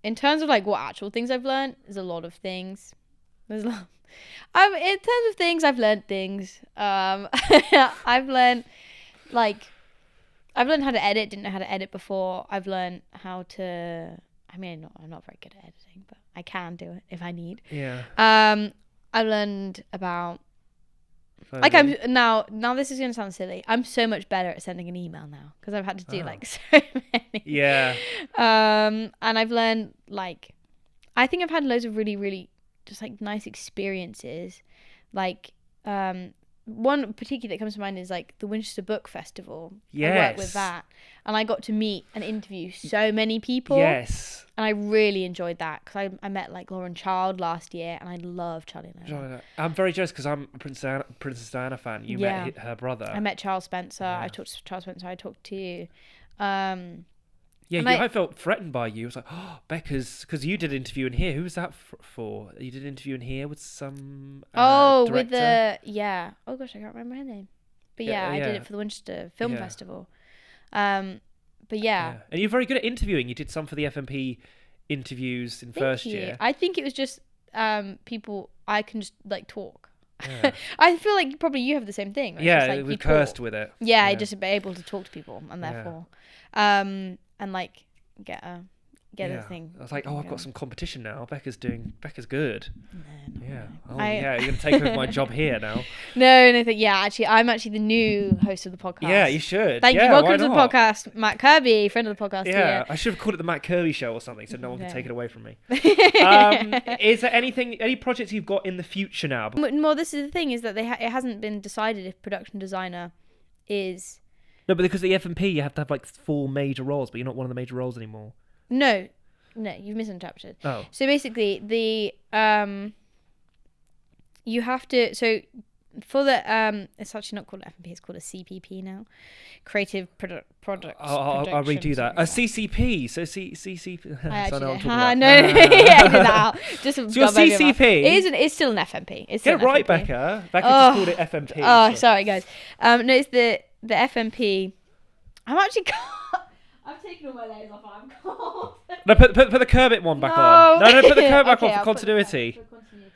In terms of like what actual things I've learned, there's a lot of things. There's a lot. In terms of things, I've learned things. I've learned how to edit. Didn't know how to edit before. I've learned how to. I mean, I'm not very good at editing, but I can do it if I need. Yeah. I've learned about. Like I'm now. This is gonna sound silly. I'm so much better at sending an email now because I've had to do like so many. Yeah. And I've learned like, I think I've had loads of really, really just like nice experiences. Like, one particular that comes to mind is like the Winchester Book Festival. Yes. I worked with that, and I got to meet and interview so many people. Yes. And I really enjoyed that because I met like Lauren Child last year, and I love Charlie Lowe. I'm very jealous because I'm a Princess Diana fan. You met her brother. I met Charles Spencer. Yeah. I talked to Charles Spencer. I talked to Yeah, And I felt threatened by you. I was like, oh, Becca's, because you did an interview in here. Who was that for? You did an interview in here with some director? with the oh gosh, I can't remember her name, but I did yeah. it for the Winchester Film Yeah. Festival. But yeah. And you're very good at interviewing. You did some for the FMP interviews in first year. I think it was just people I can just like talk. Yeah. I feel like probably you have the same thing. Right? Yeah, It's just, like, we you cursed talk. with it. Yeah, I just be able to talk to people and therefore and like get a thing. I was like, oh, I've going. got some competition now. Becca's good. No, Yeah. Oh, I- yeah. You're gonna take over my job here now. No, actually, I'm actually the new host of the podcast. Yeah, you should. Thank you. Yeah, Welcome why to the not? podcast, Matt Kirby, friend of the podcast. Yeah, I should have called it the Matt Kirby Show or something, so no one can Yeah. take it away from me. Is there any projects you've got in the future now? Well, this is the thing is that it hasn't been decided if production designer is. No, but because the FMP, you have to have like 4 major roles, but you're not one of the major roles anymore. No, you've misinterpreted. Oh. So basically, the you have to for the it's actually not called FMP, it's called a CPP now, Creative Product. I'll redo that. A CCP. So CCP. I So actually I'm did. talking about. No, edit that out. Just So your CCP. It's still an FMP. It's still Get it right, FMP. Becca. Becca just called it FMP. Oh, so. sorry guys. No, it's the FMP. I'm actually. I've taken all my layers off. I'm cold. No, put the Kermit one back No. on. No, put the Kermit back Okay, on I'll for put the continuity. for continuity.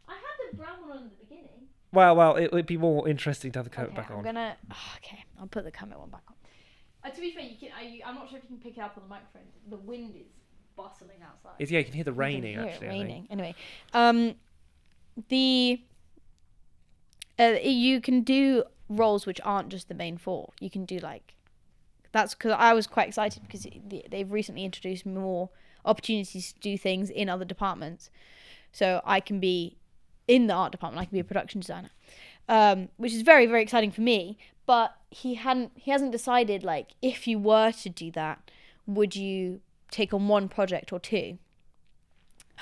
I had the brown one on at the beginning. Well, it would be more interesting to have the Kermit back on. Okay, I'll put the Kermit one back on. To be fair, I'm not sure if you can pick it up on the microphone. The wind is bustling outside. Yeah, you can hear the raining You can hear actually. it I think. raining. Anyway, you can do roles which aren't just the main 4. You can do like. That's because I was quite excited because they've recently introduced more opportunities to do things in other departments. So I can be in the art department. I can be a production designer, which is very, very exciting for me. But he hasn't decided like if you were to do that, would you take on 1 project or 2?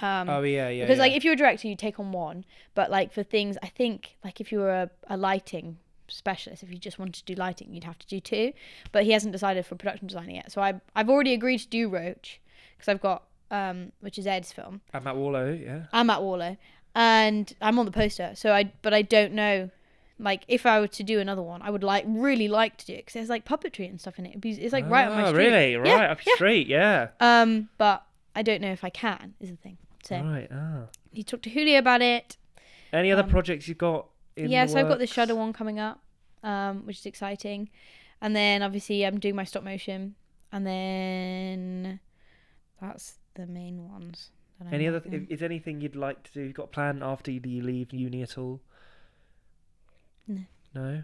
Oh yeah. Because like if you're a director, you take on 1. But like for things, I think like if you were a lighting specialist, if you just wanted to do lighting, you'd have to do 2. But he hasn't decided for production designer yet. So I've already agreed to do Roach because I've got which is Ed's film. I'm at Wallow, yeah. I'm at Warlow, and I'm on the poster. But I don't know, like if I were to do another one, I would really like to do it because there's like puppetry and stuff in it. It's like right on my Oh, street. really? Right up your street, yeah. But I don't know if I can. Is the thing. So Right. Oh. you talked to Julio about it. Any other projects you've got? So I've got the works? Shudder one coming up, which is exciting, and then obviously I'm doing my stop motion, and then that's the main ones. That I'm Any other? working on. Is anything you'd like to do? You got a plan after you leave uni at all? No. No.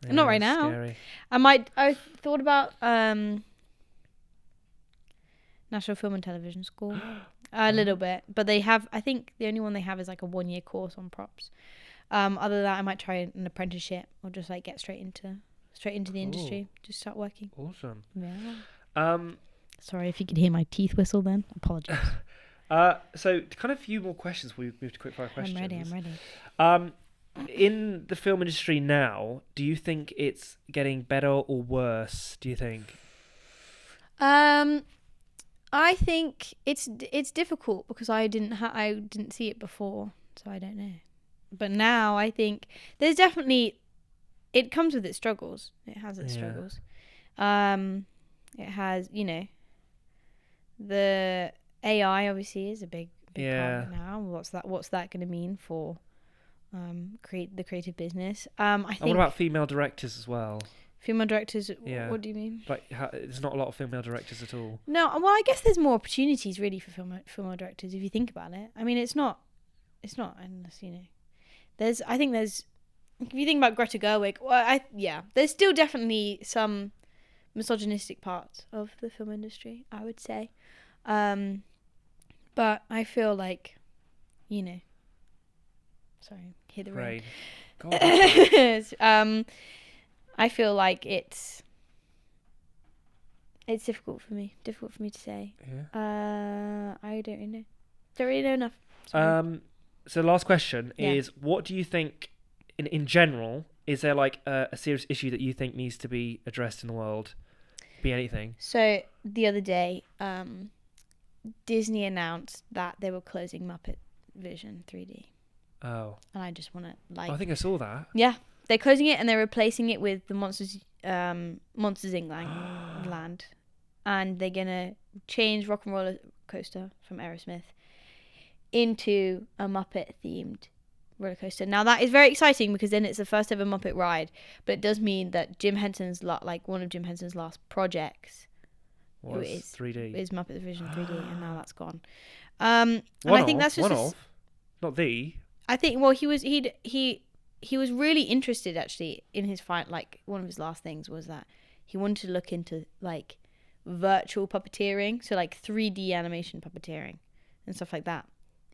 Not right now. Scary. I thought about National Film and Television School a little bit, but I think the only one they have is like a 1-year course on props. Other than that, I might try an apprenticeship or just like get straight into the industry, just start working. Awesome. Yeah. Sorry if you could hear my teeth whistle then. Apologies. So kind of a few more questions before we move to quickfire questions. I'm ready. In the film industry now, do you think it's getting better or worse? Do you think? I think it's difficult because I didn't see it before, so I don't know. But now I think there's definitely, it comes with its struggles. It has its struggles. It has, the AI obviously is a big part of it now. What's that going to mean for the creative business? I think. And what about female directors as well? Female directors? Yeah. What do you mean? Like, there's not a lot of female directors at all. No, well, I guess there's more opportunities really for female directors if you think about it. I mean, it's not unless I think there's, if you think about Greta Gerwig, there's still definitely some misogynistic parts of the film industry, I would say. But I feel like, sorry, hear the rain. God, I feel like it's difficult for me to say. Yeah. I don't really know. Don't really know enough. Sorry. So last question is, what do you think, in general, is there like a serious issue that you think needs to be addressed in the world be anything. So the other day, Disney announced that they were closing Muppet Vision 3D, Oh. and I just want to I think I saw that. yeah, they're closing it and they're replacing it with the Monsters Inc. land, and they're gonna change Rock and Roller Coaster from Aerosmith into a Muppet themed roller coaster. Now that is very exciting because then it's the first ever Muppet ride, but it does mean that Jim Henson's one of Jim Henson's last projects Was is 3D. is Muppet Vision 3D, and now that's gone. And I think that's just not the. I think he was really interested actually in his fight. Like one of his last things was that he wanted to look into like virtual puppeteering, so like 3D animation puppeteering and stuff like that.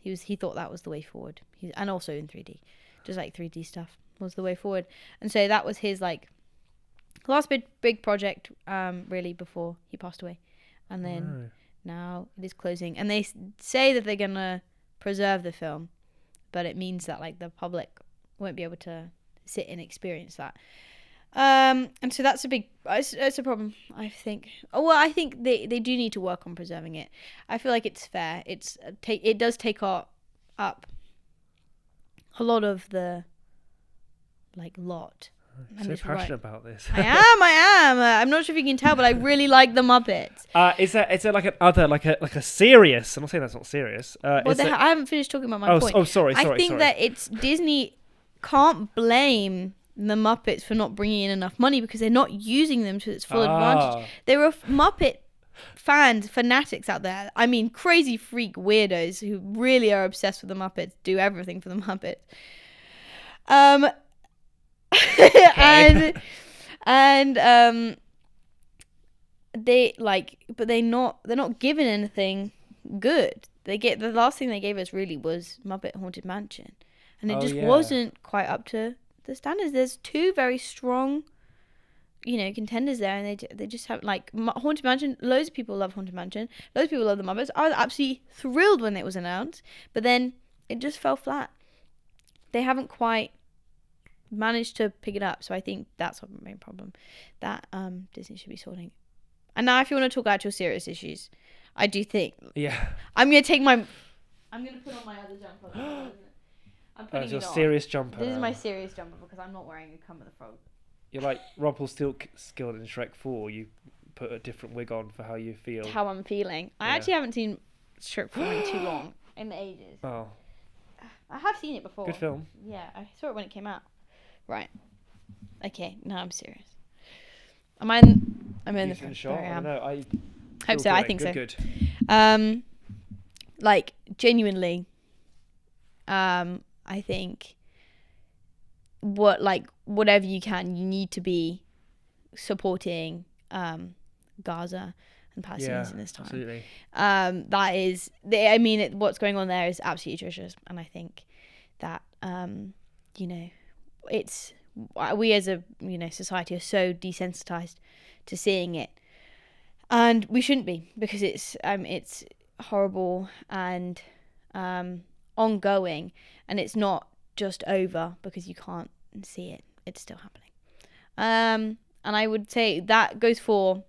He thought that was the way forward. And also in 3D, just like 3D stuff was the way forward. And so that was his like last big project, really, before he passed away. And then now it is closing, and they say that they're gonna preserve the film, but it means that like the public won't be able to sit and experience that. And so that's it's a problem, I think. Oh, well, I think they do need to work on preserving it. I feel like it's fair. It does take up a lot of the lot. I'm so passionate about this. I am. I'm not sure if you can tell, but I really like the Muppets. Is there like another like a serious? I'm not saying that's not serious. I haven't finished talking about my point. Sorry. I think that it's Disney can't blame the Muppets for not bringing in enough money because they're not using them to its full advantage. There are Muppet fanatics out there. I mean, crazy freak weirdos who really are obsessed with the Muppets, do everything for the Muppets. and they're not given anything good. The last thing they gave us really was Muppet Haunted Mansion, and it wasn't quite up to the standards. There's two very strong, contenders there, and they just have like Haunted Mansion. Loads of people love Haunted Mansion. Loads of people love the Muppets. I was absolutely thrilled when it was announced, but then it just fell flat. They haven't quite managed to pick it up, so I think that's the main problem that Disney should be sorting. And now, if you want to talk actual serious issues, I do think I'm gonna put on my other jumper. I'm putting it on. Serious jumper. This is my serious jumper because I'm not wearing a Kermit the Frog. You're like Rumpelstiltskin in Shrek 4. You put a different wig on for how you feel. How I'm feeling. I actually haven't seen Shrek 4 in too long, in the ages. Oh. I have seen it before. Good film. Yeah, I saw it when it came out. Right. Okay, now I'm serious. I'm in the front. Shot? I am. I hope so. I think so. Good. Like genuinely, I think whatever you can, you need to be supporting Gaza and Palestinians in this time. Absolutely. That is, what's going on there is absolutely atrocious, and I think that it's we as a society are so desensitized to seeing it, and we shouldn't be, because it's horrible and ongoing, and it's not just over because you can't see it. It's still happening, and I would say that goes for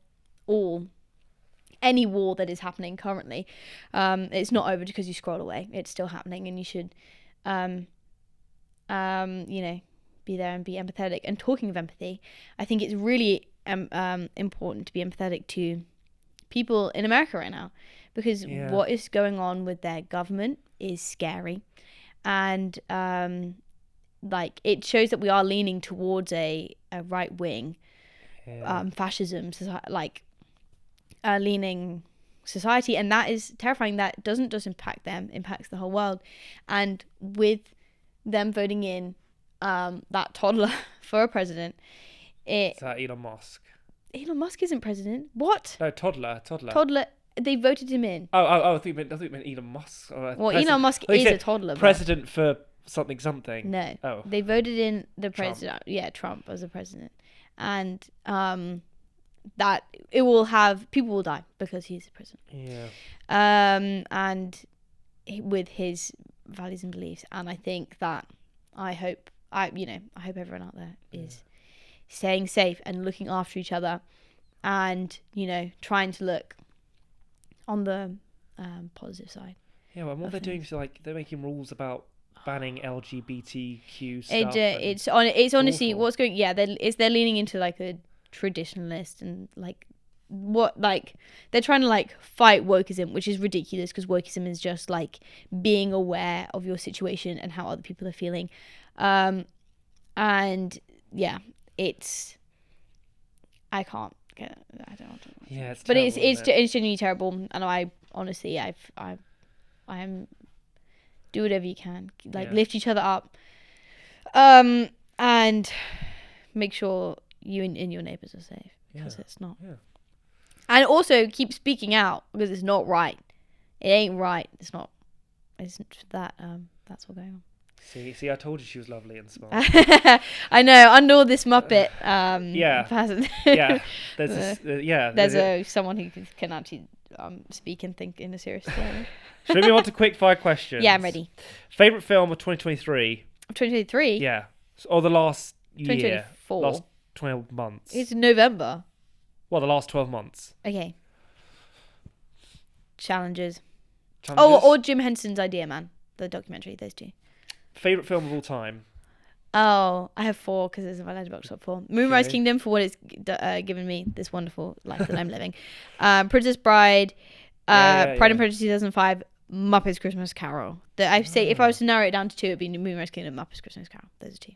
any war that is happening currently. It's not over because you scroll away. It's still happening, and you should be there and be empathetic. And talking of empathy, I think it's really important to be empathetic to people in America right now, because what is going on with their government is scary, and it shows that we are leaning towards a right wing fascism, leaning society, and that is terrifying. That doesn't just impact them, impacts the whole world. And with them voting in that toddler for a president, Is that Elon Musk? Elon Musk isn't president. What? No, toddler. They voted him in. Oh! I think you meant Elon Musk. Elon Musk is a toddler. President for something. No. Oh. They voted in the president. Trump. Yeah, Trump as a president, and that it will have people will die because he's the president. Yeah. And with his values and beliefs, and I think that I hope everyone out there is staying safe and looking after each other, and trying to look on the positive side. Yeah, well, what they're doing is they're making rules about banning LGBTQ stuff. It's honestly awful. what's going. Yeah, they're leaning into like a traditionalist and like they're trying to like fight wokeism, which is ridiculous because wokeism is just like being aware of your situation and how other people are feeling, and yeah, I don't know. Yeah, it's but terrible, it's genuinely terrible, and I honestly I'm do whatever you can, lift each other up, and make sure you and your neighbors are safe, because it's not. Yeah. And also keep speaking out, because it's not right. It ain't right. It's not. Isn't that that's what's going on. See, I told you she was lovely and smart. I know. Under all this Muppet, person. Yeah. There's someone who can actually speak and think in a serious way. Should we move on to quick fire questions? Yeah, I'm ready. Favorite film of 2023? 2023? Yeah. Or the last year. 2024. Last 12 months. It's November. Well, the last 12 months. Okay. Challenges. Or Jim Henson's Idea Man, the documentary. Those two. Favorite film of all time? Oh, I have 4 because it's in my Letterboxd top 4. Moonrise Kingdom, for what it's given me this wonderful life that I'm living. Princess Bride, Pride and Prejudice 2005, Muppets Christmas Carol. I say if I was to narrow it down to 2, it'd be Moonrise Kingdom, Muppets Christmas Carol. Those are 2.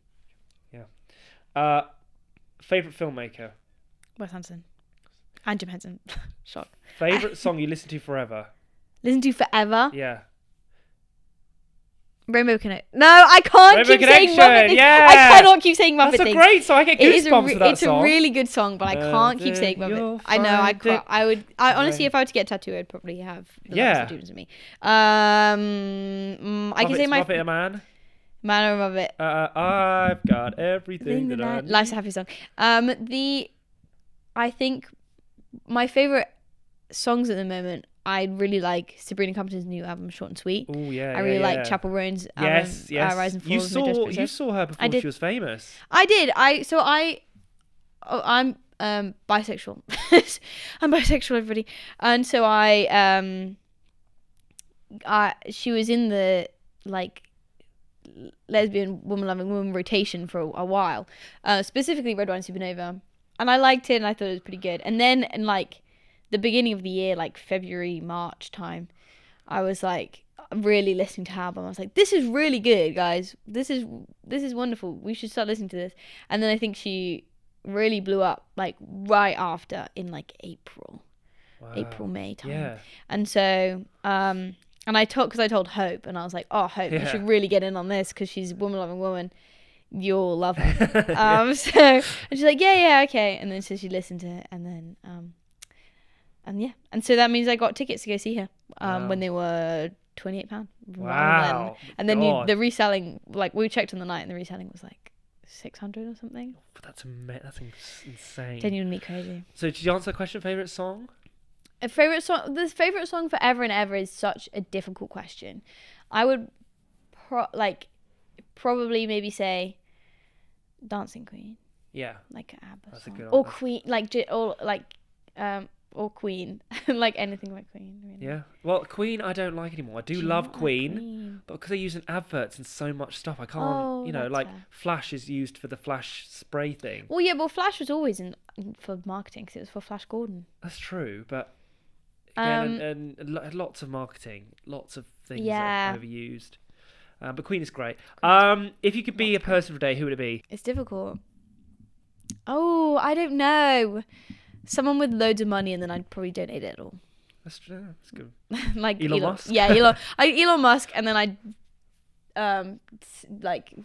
Yeah. Favorite filmmaker? Wes Anderson. And Jim Henson. Shock. Favorite song you listen to forever? Listen to forever? Yeah. Rainbow Connection. No, I can't keep saying Muppet things. Yeah. I cannot keep saying Muppet things. That's a great song. I get goosebumps with that it's song. It's a really good song, but I can't keep saying Muppet. I know. I honestly, if I were to get a tattoo, I'd probably have the Muppets tattooed to me. I can say my Muppet a Man. Man or Muppet. I've got everything that I need. Life's a Happy Song. I think my favorite songs at the moment, I really like Sabrina Carpenter's new album, Short and Sweet. Oh yeah, I really like Chapel Roan's album, yes. Rise and Fall. You saw her before she was famous. I did. I'm bisexual. I'm bisexual, everybody. And so she was in the like lesbian woman loving woman rotation for a while, specifically Red Wine Supernova, and I liked it and I thought it was pretty good. And then in like the beginning of the year, like February, March time, I was like really listening to her album. I was like, this is really good, guys. This is wonderful. We should start listening to this. And then I think she really blew up like right after, in like April, May time. Yeah. And so and I told Hope, and I was like, oh, Hope, you should really get in on this because she's a woman loving woman. You'll love her. So and she's like, yeah, okay. And then so she listened to it, and then and so that means I got tickets to go see her when they were £28. Wow. And then the reselling, like we checked on the night, and the reselling was like 600 or something. That's insane. Genuinely crazy. So did you answer the question? Favorite song? A favorite song. The favorite song forever and ever is such a difficult question. I would probably maybe say Dancing Queen. Yeah. Like an ABBA That's song. A good or Queen, or Queen, like anything like Queen. Really. Yeah. Well, Queen I don't like anymore. I do love Queen, but because they use adverts and so much stuff, I can't. Like fair. Flash is used for the Flash spray thing. Well, yeah, but Flash was always for marketing because it was for Flash Gordon. That's true, but again, and lots of marketing, lots of things that are overused. But Queen is great. If you could be a person for a day, who would it be? It's difficult. Oh, I don't know. Someone with loads of money, and then I'd probably donate it all. That's true. That's good. Like Elon Musk. Yeah, Elon Musk, and then I'd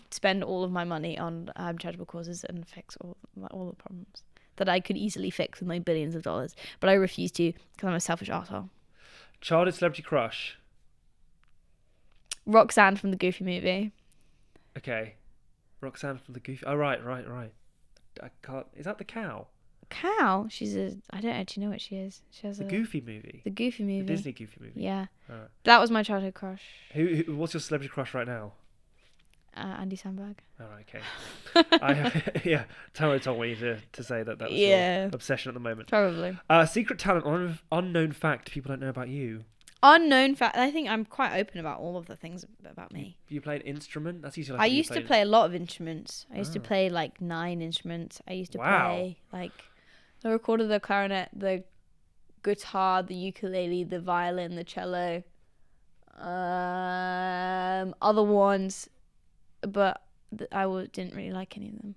spend all of my money on charitable causes and fix all the problems that I could easily fix with my billions of dollars, but I refuse to because I'm a selfish asshole. Childhood celebrity crush. Roxanne from the Goofy movie. Okay, Roxanne from the Goofy. Oh right. I can't. Is that the cow? Cow? I don't actually know what she is. She has the Goofy movie. The Goofy movie. The Disney Goofy movie. Yeah. Right. That was my childhood crush. What's your celebrity crush right now? Andy Samberg. Oh, okay. Yeah, Taro told me to say that was your obsession at the moment. Probably. Secret talent, unknown fact people don't know about you. Unknown fact. I think I'm quite open about all of the things about me. You play an instrument? That's usually. I used to play a lot of instruments. I used to play like 9 instruments. I used to play like the recorder, the clarinet, the guitar, the ukulele, the violin, the cello, other ones, but didn't really like any of them.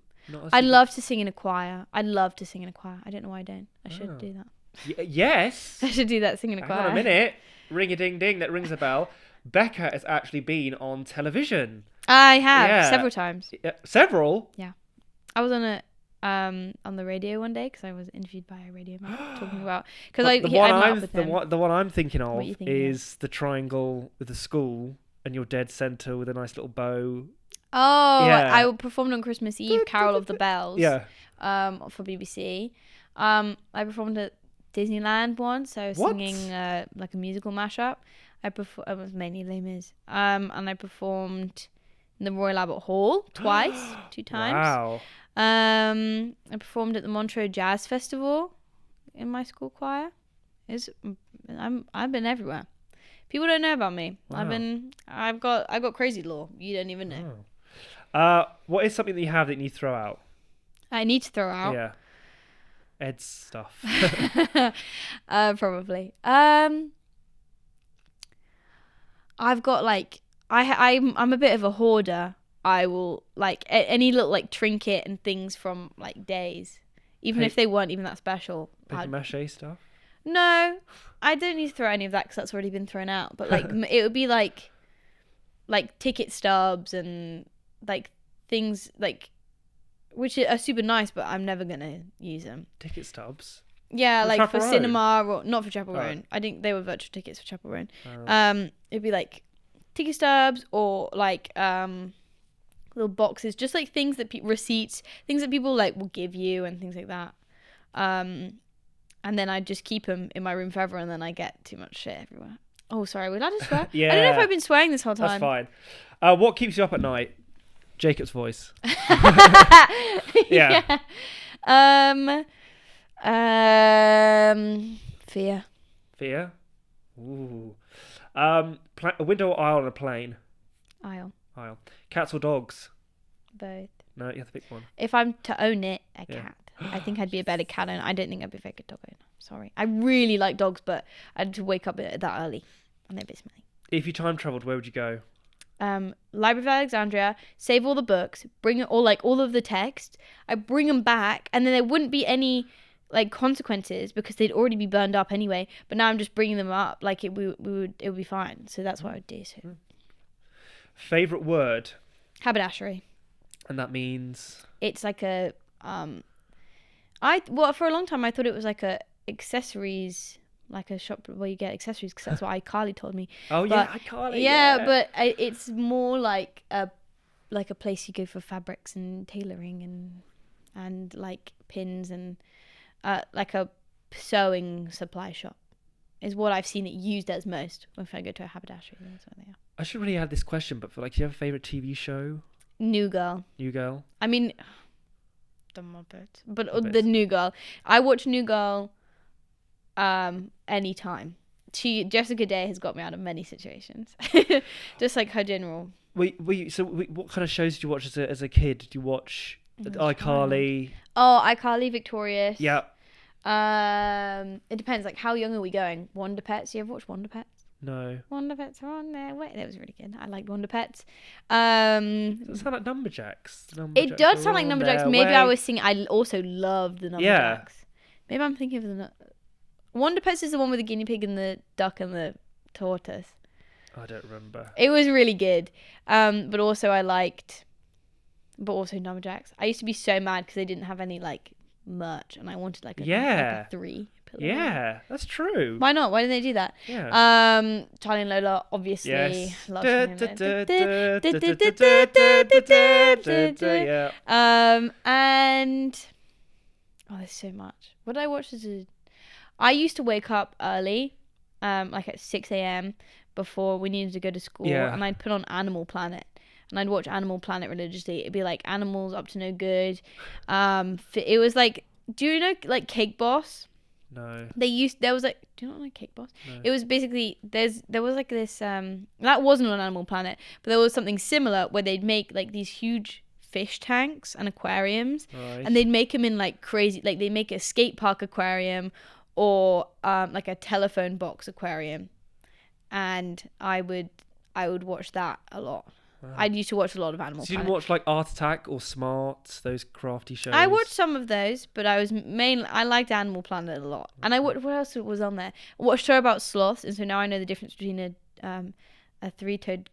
I'd love to sing in a choir. I don't know why I don't. I should do that. Yes. I should do that, sing in a choir. Hang on a minute. Ring a ding ding. That rings a bell. Becca has actually been on television. I have several times. Several. Yeah, I was on the radio one day because I was interviewed by a radio man talking about the one I'm thinking of is the triangle with the school and your dead centre with a nice little bow. Oh, yeah. I performed on Christmas Eve, Carol of the Bells. Yeah. For BBC. I performed at Disneyland once. So I was singing like a musical mashup. It was mainly Les Mis. And I performed in the Royal Albert Hall twice, 2 times. Wow. I performed at the Montreux Jazz Festival in my school choir. I've been everywhere. People don't know about me. Wow. I've got crazy lore. You don't even know. Oh. What is something that you have that you need to throw out? I need to throw out. Yeah. Ed's stuff. Probably. I've got like I'm a bit of a hoarder. I will like any little like trinket and things from like days, even if they weren't even that special. Paper mache stuff. No, I don't need to throw any of that because that's already been thrown out. But like it would be like ticket stubs and like things like which are super nice, but I'm never gonna use them. Ticket stubs. Yeah, for like Chapel for Roan? Cinema or not for Chapel Roan. I think they were virtual tickets for Chapel Roan. It'd be like ticket stubs or like little boxes, just like things that receipts, things that people like will give you and things like that. And then I just keep them in my room forever, and then I get too much shit everywhere. Oh, sorry, would I just swear? Yeah. I don't know if I've been swearing this whole time. That's fine. What keeps you up at night? Jacob's voice. Yeah. Fear. Fear. Ooh. A window or aisle on a plane? Aisle. Cats or dogs? Both. No, you have to pick one. If I'm to own it, a cat. I think I'd be a better cat owner. I don't think I'd be a very good dog owner. Sorry. I really like dogs, but I had to wake up that early, and they're a bit smelly. If you time travelled, where would you go? Library of Alexandria, save all the books, bring it all, like all of the text. I bring them back, and then there wouldn't be any like consequences because they'd already be burned up anyway. But now I'm just bringing them up, like it would be fine. So that's what I would do. So. Favorite word? Haberdashery. And that means? It's like a for a long time I thought it was like a accessories, like a shop where you get accessories, because that's what iCarly told me. Oh, but, yeah, iCarly. Yeah, but it's more like a place you go for fabrics and tailoring and like pins and like a sewing supply shop is what I've seen it used as most when I go to a haberdashery. That's what they are. I should really add this question, but for like, do you have a favourite TV show? New Girl. New Girl? I mean, the Muppets. But the New Girl. I watch New Girl anytime. Jessica Day has got me out of many situations. Just like her general. What kind of shows did you watch as a kid? Did you watch iCarly? Oh, iCarly, Victorious. Yeah. It depends. Like, how young are we going? Wonder Pets. You ever watch Wonder Pets? No. Wonder Pets are on there. Wait, that was really good. I like Wonder Pets. Does it sound like Numberjacks? It does sound like Numberjacks. Maybe I was singing. I also loved the Numberjacks. Yeah. Maybe I'm thinking of the Wonder Pets is the one with the guinea pig and the duck and the tortoise. I don't remember. It was really good. But also Numberjacks. I used to be so mad because they didn't have any like merch, and I wanted like a 3 pillow. Yeah, that's true. Why not? Why didn't they do that? Yeah. Charlie and Lola, obviously. Yes. Love Yeah. And there's so much. What did I watch I used to wake up early, like at 6 a.m. before we needed to go to school, and I'd put on Animal Planet, and I'd watch Animal Planet religiously. It'd be like animals up to no good. It was like, do you know like Cake Boss? No. There was like, do you not know Cake Boss? No. It was basically there was like this that wasn't on Animal Planet, but there was something similar where they'd make like these huge fish tanks and aquariums, Right. and they'd make them in like crazy, like they make a skate park aquarium or like a telephone box aquarium, and I would watch that a lot. Wow. I used to watch a lot of Animal So you Planet. didn't watch like Art Attack or Smart, those crafty shows? I watched some of those, but I liked Animal Planet a lot. And what else was on there? I watched a show about sloths, and so now I know the difference between a three-toed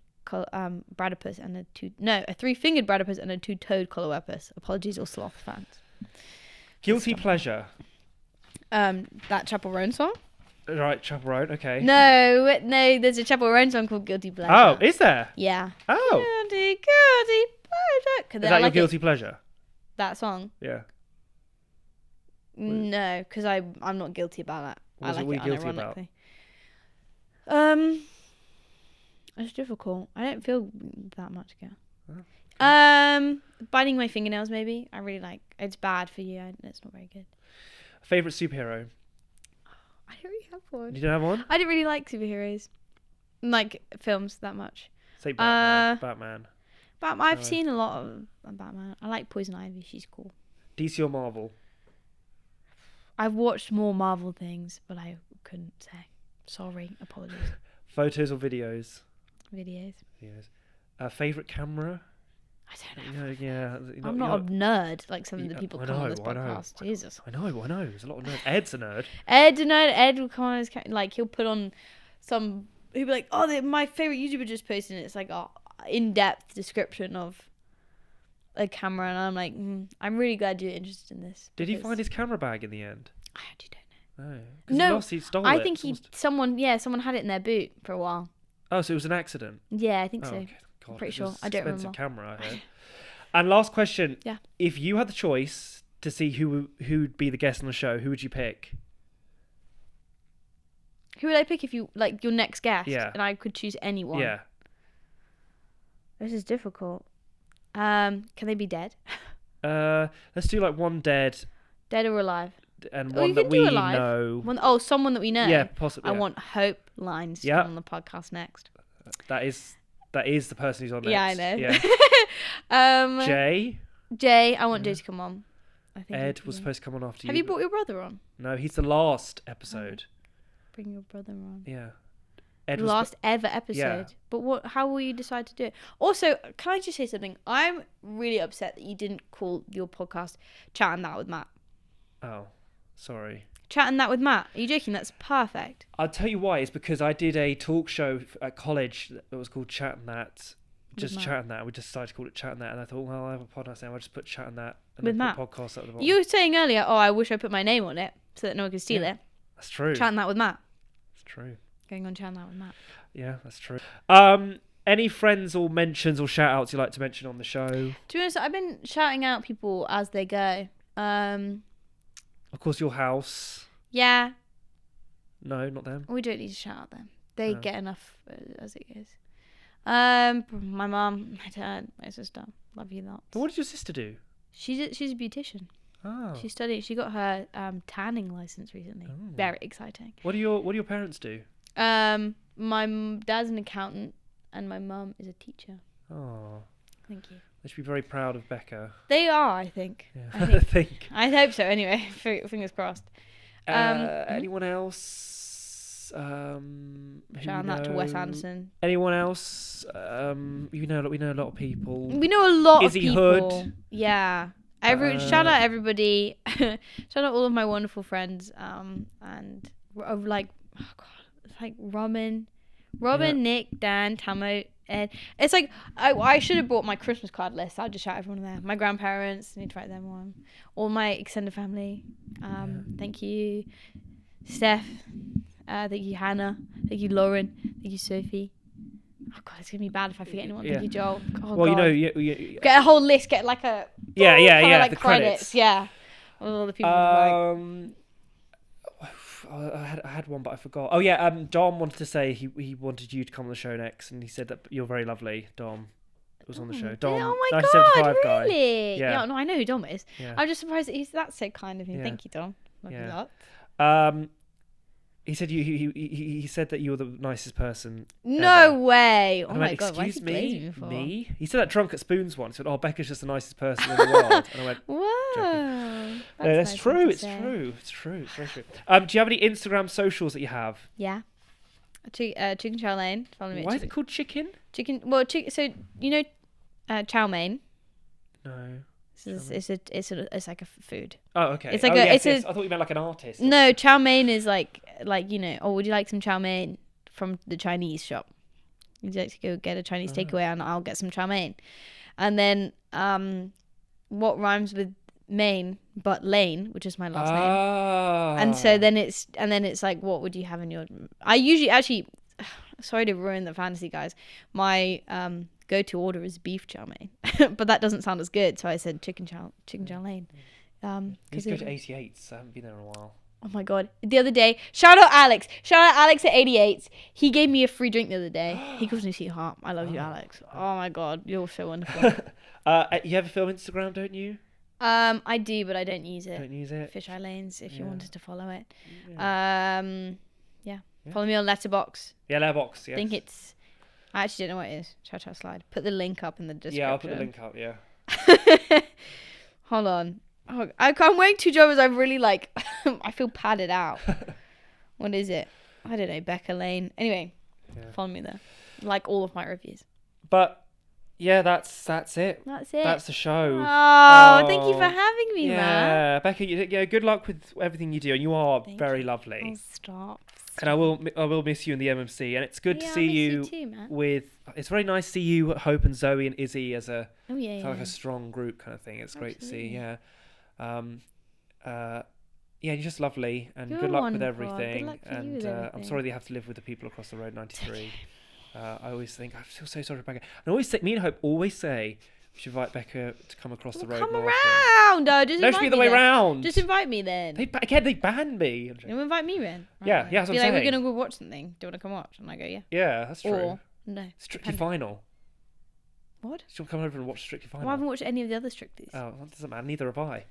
bradipus and a three-fingered bradipus and a two-toed coleopus. Apologies, all sloth fans. Guilty pleasure. That Chapel Roan song? Right, Chapel Road. Okay. No, there's a Chapel Roan song called Guilty Pleasure. Oh, is there? Yeah. Oh. Guilty pleasure. Is that your guilty pleasure? That song? Yeah. No, because I'm not guilty about that. What I were like you it guilty about? unironically. It's difficult. I don't feel that much guilt. Oh, Biting my fingernails maybe. I really like. It's bad for you. It's not very good. Favorite superhero? I don't really have one. You don't have one? I don't really like superheroes, like films that much. Say Batman. Batman. But I've No. seen a lot of Batman. I like Poison Ivy. She's cool. DC or Marvel? I've watched more Marvel things, but I couldn't say. Sorry. Apologies. Photos or videos? Videos. Videos. Favorite camera? I don't know. Yeah. I'm not a nerd like some of the Yeah, people I come on know, this I know. podcast. Jesus. I know. There's a lot of nerds. Ed's a nerd. Ed will come on his like he'll put on some. He'll be like, "Oh, my favorite YouTuber just posted it." It's like a in-depth description of a camera, and I'm like, I'm really glad you're interested in this. Did he find his camera bag in the end? I actually don't know. No. 'Cause No, he stole I it. think someone had it in their boot for a while. Oh, so it was an accident. Yeah, I think so. Okay. God, Pretty it's sure. an I don't expensive remember. camera, I heard. And last question. Yeah. If you had the choice to see who'd be the guest on the show, who would you pick? Who would I pick if you like your next guest? Yeah. And I could choose anyone. Yeah. This is difficult. Can they be dead? Let's do like one dead Dead or alive? and Oh, one you that can we do alive. know. Someone that we know. Yeah, possibly. I want Hope Lines to Yeah. come on the podcast next. That is the person who's on next. Yeah, I know. Yeah. Jay. I want Jay to come on. I think Ed was supposed to come on after you. Have you brought your brother on? No, he's the last episode. Bring your brother on. Yeah. The was last ever episode. Yeah. But how will you decide to do it? Also, can I just say something? I'm really upset that you didn't call your podcast Chatting That with Matt. Oh, sorry. Chatting That with Matt. Are you joking? That's perfect. I'll tell you why. It's because I did a talk show at college that was called Chatting That. Just Matt. Chatting That. We just decided to call it Chatting That. And I thought, well, I have a podcast now. I'll just put Chatting That. And With then Matt. put podcast at the bottom. You were saying earlier, I wish I put my name on it so that no one could steal it. That's true. Chatting That with Matt. That's true. Going on Chatting That with Matt. Yeah, that's true. Any friends or mentions or shout outs you'd like to mention on the show? To be honest, I've been shouting out people as they go. Of course, your house. Yeah, No, not them. we don't need to shout out them. They No. get enough as it goes. My mum, my dad, my sister. Love you lots. But what did your sister do? She's a beautician. Oh. She studied. She got her tanning license recently. Oh. Very exciting. What do your parents do? My dad's an accountant, and my mum is a teacher. Oh. Thank you. They should be very proud of Becca. They are, I think. Yeah. I think. I I hope so. Anyway, fingers crossed. anyone else? Shout out to Wes Anderson. Anyone else? We know a lot of people. We know a lot Izzy of people. Hood. Yeah. Shout out everybody. Shout out all of my wonderful friends. And of like, oh God, it's like Robin, Yeah. Nick, Dan, Tamo, Ed. It's like I should have brought my Christmas card list. I'll just shout everyone there. My grandparents, I need to write them one. All my extended family. Thank you, Steph. Thank you, Hannah. Thank you, Lauren. Thank you, Sophie. Oh God, it's gonna be bad if I forget anyone. Yeah. Thank you, Joel. Oh, Well, God. you Get a whole list. Get like a like the credits. Yeah, all the people. Like, I had one, but I forgot. Oh yeah, Dom wanted to say he wanted you to come on the show next, and he said that you're very lovely, Dom. was on the show. Yeah, Dom, oh my 1975 god, guy. really? Yeah. No, I know who Dom is. Yeah. I'm just surprised that that's so kind of him. Yeah. Thank you, Dom. Love you Yeah. lot. He said he said that you were the nicest person. No ever. way. Oh And I my went, god, why is excuse he blazing me, for? me? He said that drunk at Spoons once. He said, "Oh, Becca's just the nicest person in the world." And I went, Whoa. "No, that's nice true. thing to It's say. true. It's true. It's very true." Do you have any Instagram socials that you have? Yeah. Chicken chow mein. Follow me. Why is it called chicken? Chicken? Well, so you know, chow mein. No. It's like a food. Oh, okay. It's like yes. I thought you meant like an artist. No, chow mein is like oh, would you like some chow mein from the Chinese shop? Would you like to go get a Chinese takeaway and I'll get some chow mein. And then what rhymes with main but Lane, which is my last name. And then it's like, what would you have in your... I usually actually... Sorry to ruin the fantasy, guys. My go-to order is beef chow mein. But that doesn't sound as good, so I said chicken chow Lane. He's go to 88, so I haven't been there in a while. Oh my god. The other day, shout out Alex at 88. He gave me a free drink the other day. He calls me sweetheart. I love you, Alex. Oh my god, you're so wonderful. You have a film Instagram, don't you? I do, but I don't use it. Don't use it. Fisheye Lanes, if you wanted to follow it. Yeah. Follow me on Letterboxd. Yeah, Letterboxd, yes. I think it's... I actually don't know what it is. Cha slide. Put the link up in the description. Yeah, I'll put the link up, yeah. Hold on. Oh, I'm wearing two joggers. I'm really like... I feel padded out. What is it? I don't know. Becca Lane. Anyway, follow me there. Like all of my reviews. But... yeah, that's it. That's it. That's the show. Oh, thank you for having me, man. Yeah, Becca, good luck with everything you do, and you are very lovely. Oh, stop. And I will miss you in the MMC, and it's good to see you too, man. with. It's very nice to see you, Hope and Zoe and Izzy as a like a strong group kind of thing. It's great to see. Yeah, you're just lovely, and You're good luck wonderful. with everything. Good luck to you And with I'm everything. sorry that you have to live with the people across the road, 93. I always think I feel so sorry for Becca. And I always say, me and Hope always say we should invite Becca to come across the road. Come more around. often. Just No, it should be the way round. Just invite me then. They banned me. You invite me then. Yeah, that's what Be I'm like, saying. we're gonna go watch something. Do you want to come watch? And I go, yeah. Yeah, that's true. Or no. Strictly Final. What? She'll come over and watch Strictly Final. Well, I haven't watched any of the other Strictlies. Oh, well, it doesn't matter. Neither have I.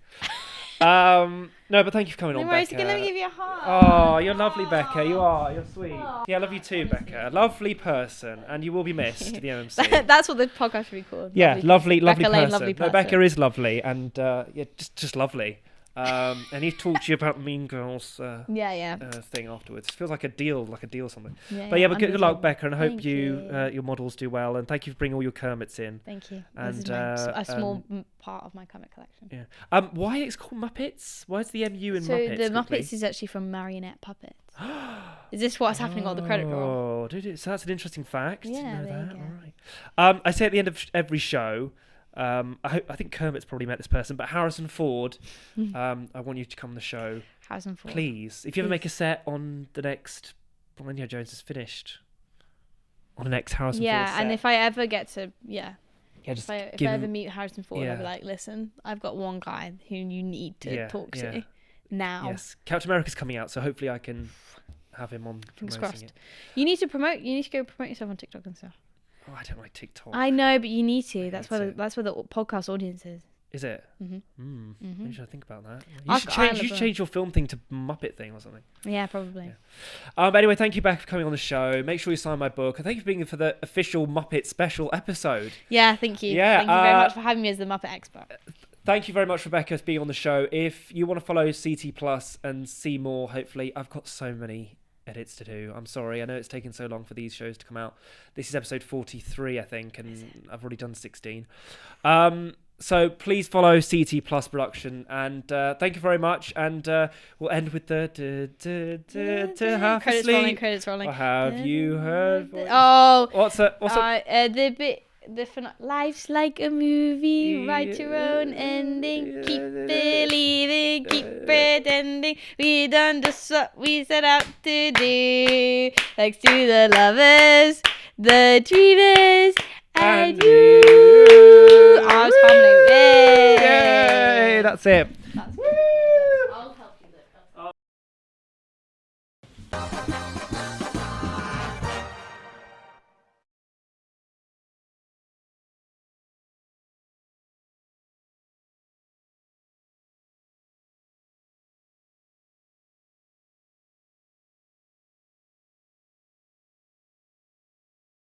No, but thank you for coming on, Anyways, Becca. let me give you a hug. Oh, you're lovely, Becca. You are. You're sweet. Yeah, I love you too, Becca. Lovely person, and you will be missed to the MMC. That's what the podcast should be called. Yeah, lovely Becca person. Lane, lovely No, person. Becca is lovely, and yeah, just lovely. And he talked to you about Mean Girls thing afterwards. It feels like a deal or something. But yeah, but good luck, Becca, and I hope Thank your models do well. And thank you for bringing all your Kermits in. Thank you. And, This is a small part of my comic collection. Yeah. Why it's called Muppets? Why is the MU in Muppets? So the quickly? Muppets is actually from marionette puppets. Is this what's happening on the credit roll? Oh, so that's an interesting fact. Yeah, Didn't know there you that. go. All right. I say at the end of every show, I think Kermit's probably met this person, but Harrison Ford, I want you to come on the show. Harrison Ford. Please. If you ever make a set on the next, when Indiana Jones is finished, on the next Harrison Ford set. And if I ever get to, just if I give ever him- meet Harrison Ford, I'll be like, listen, I've got one guy who you need to talk to yeah. now. Yes. Captain America's coming out, so hopefully I can have him on. Fingers promoting crossed. it. You need to go promote yourself on TikTok and stuff. Oh, I don't like TikTok. I know, but you need to. I That's hate where it. that's where the podcast audience is. Is it? Mhm. Maybe should I think about that? Ask You Isla should Bro. change your film thing to Muppet thing or something. Yeah, probably. But anyway, thank you, Becca, for coming on the show. Make sure you sign my book. And thank you for being for the official Muppet special episode. Yeah, thank you. Yeah, Thank you very much for having me as the Muppet expert. Thank you very much, Rebecca, for being on the show. If you want to follow CT Plus and see more, hopefully, I've got so many edits to do. I'm sorry. I know it's taken so long for these shows to come out. This is episode 43, I think, and I've already done 16. So please follow CT Plus Production, and thank you very much. And we'll end with the half Credits asleep. rolling, credits rolling. Or have you heard? Oh, What's it? the bit. Life's like a movie, write your own ending, keep believing, keep pretending, we done just what we set out to do, thanks to the lovers, the dreamers, and you. I was humming. Yay, that's it.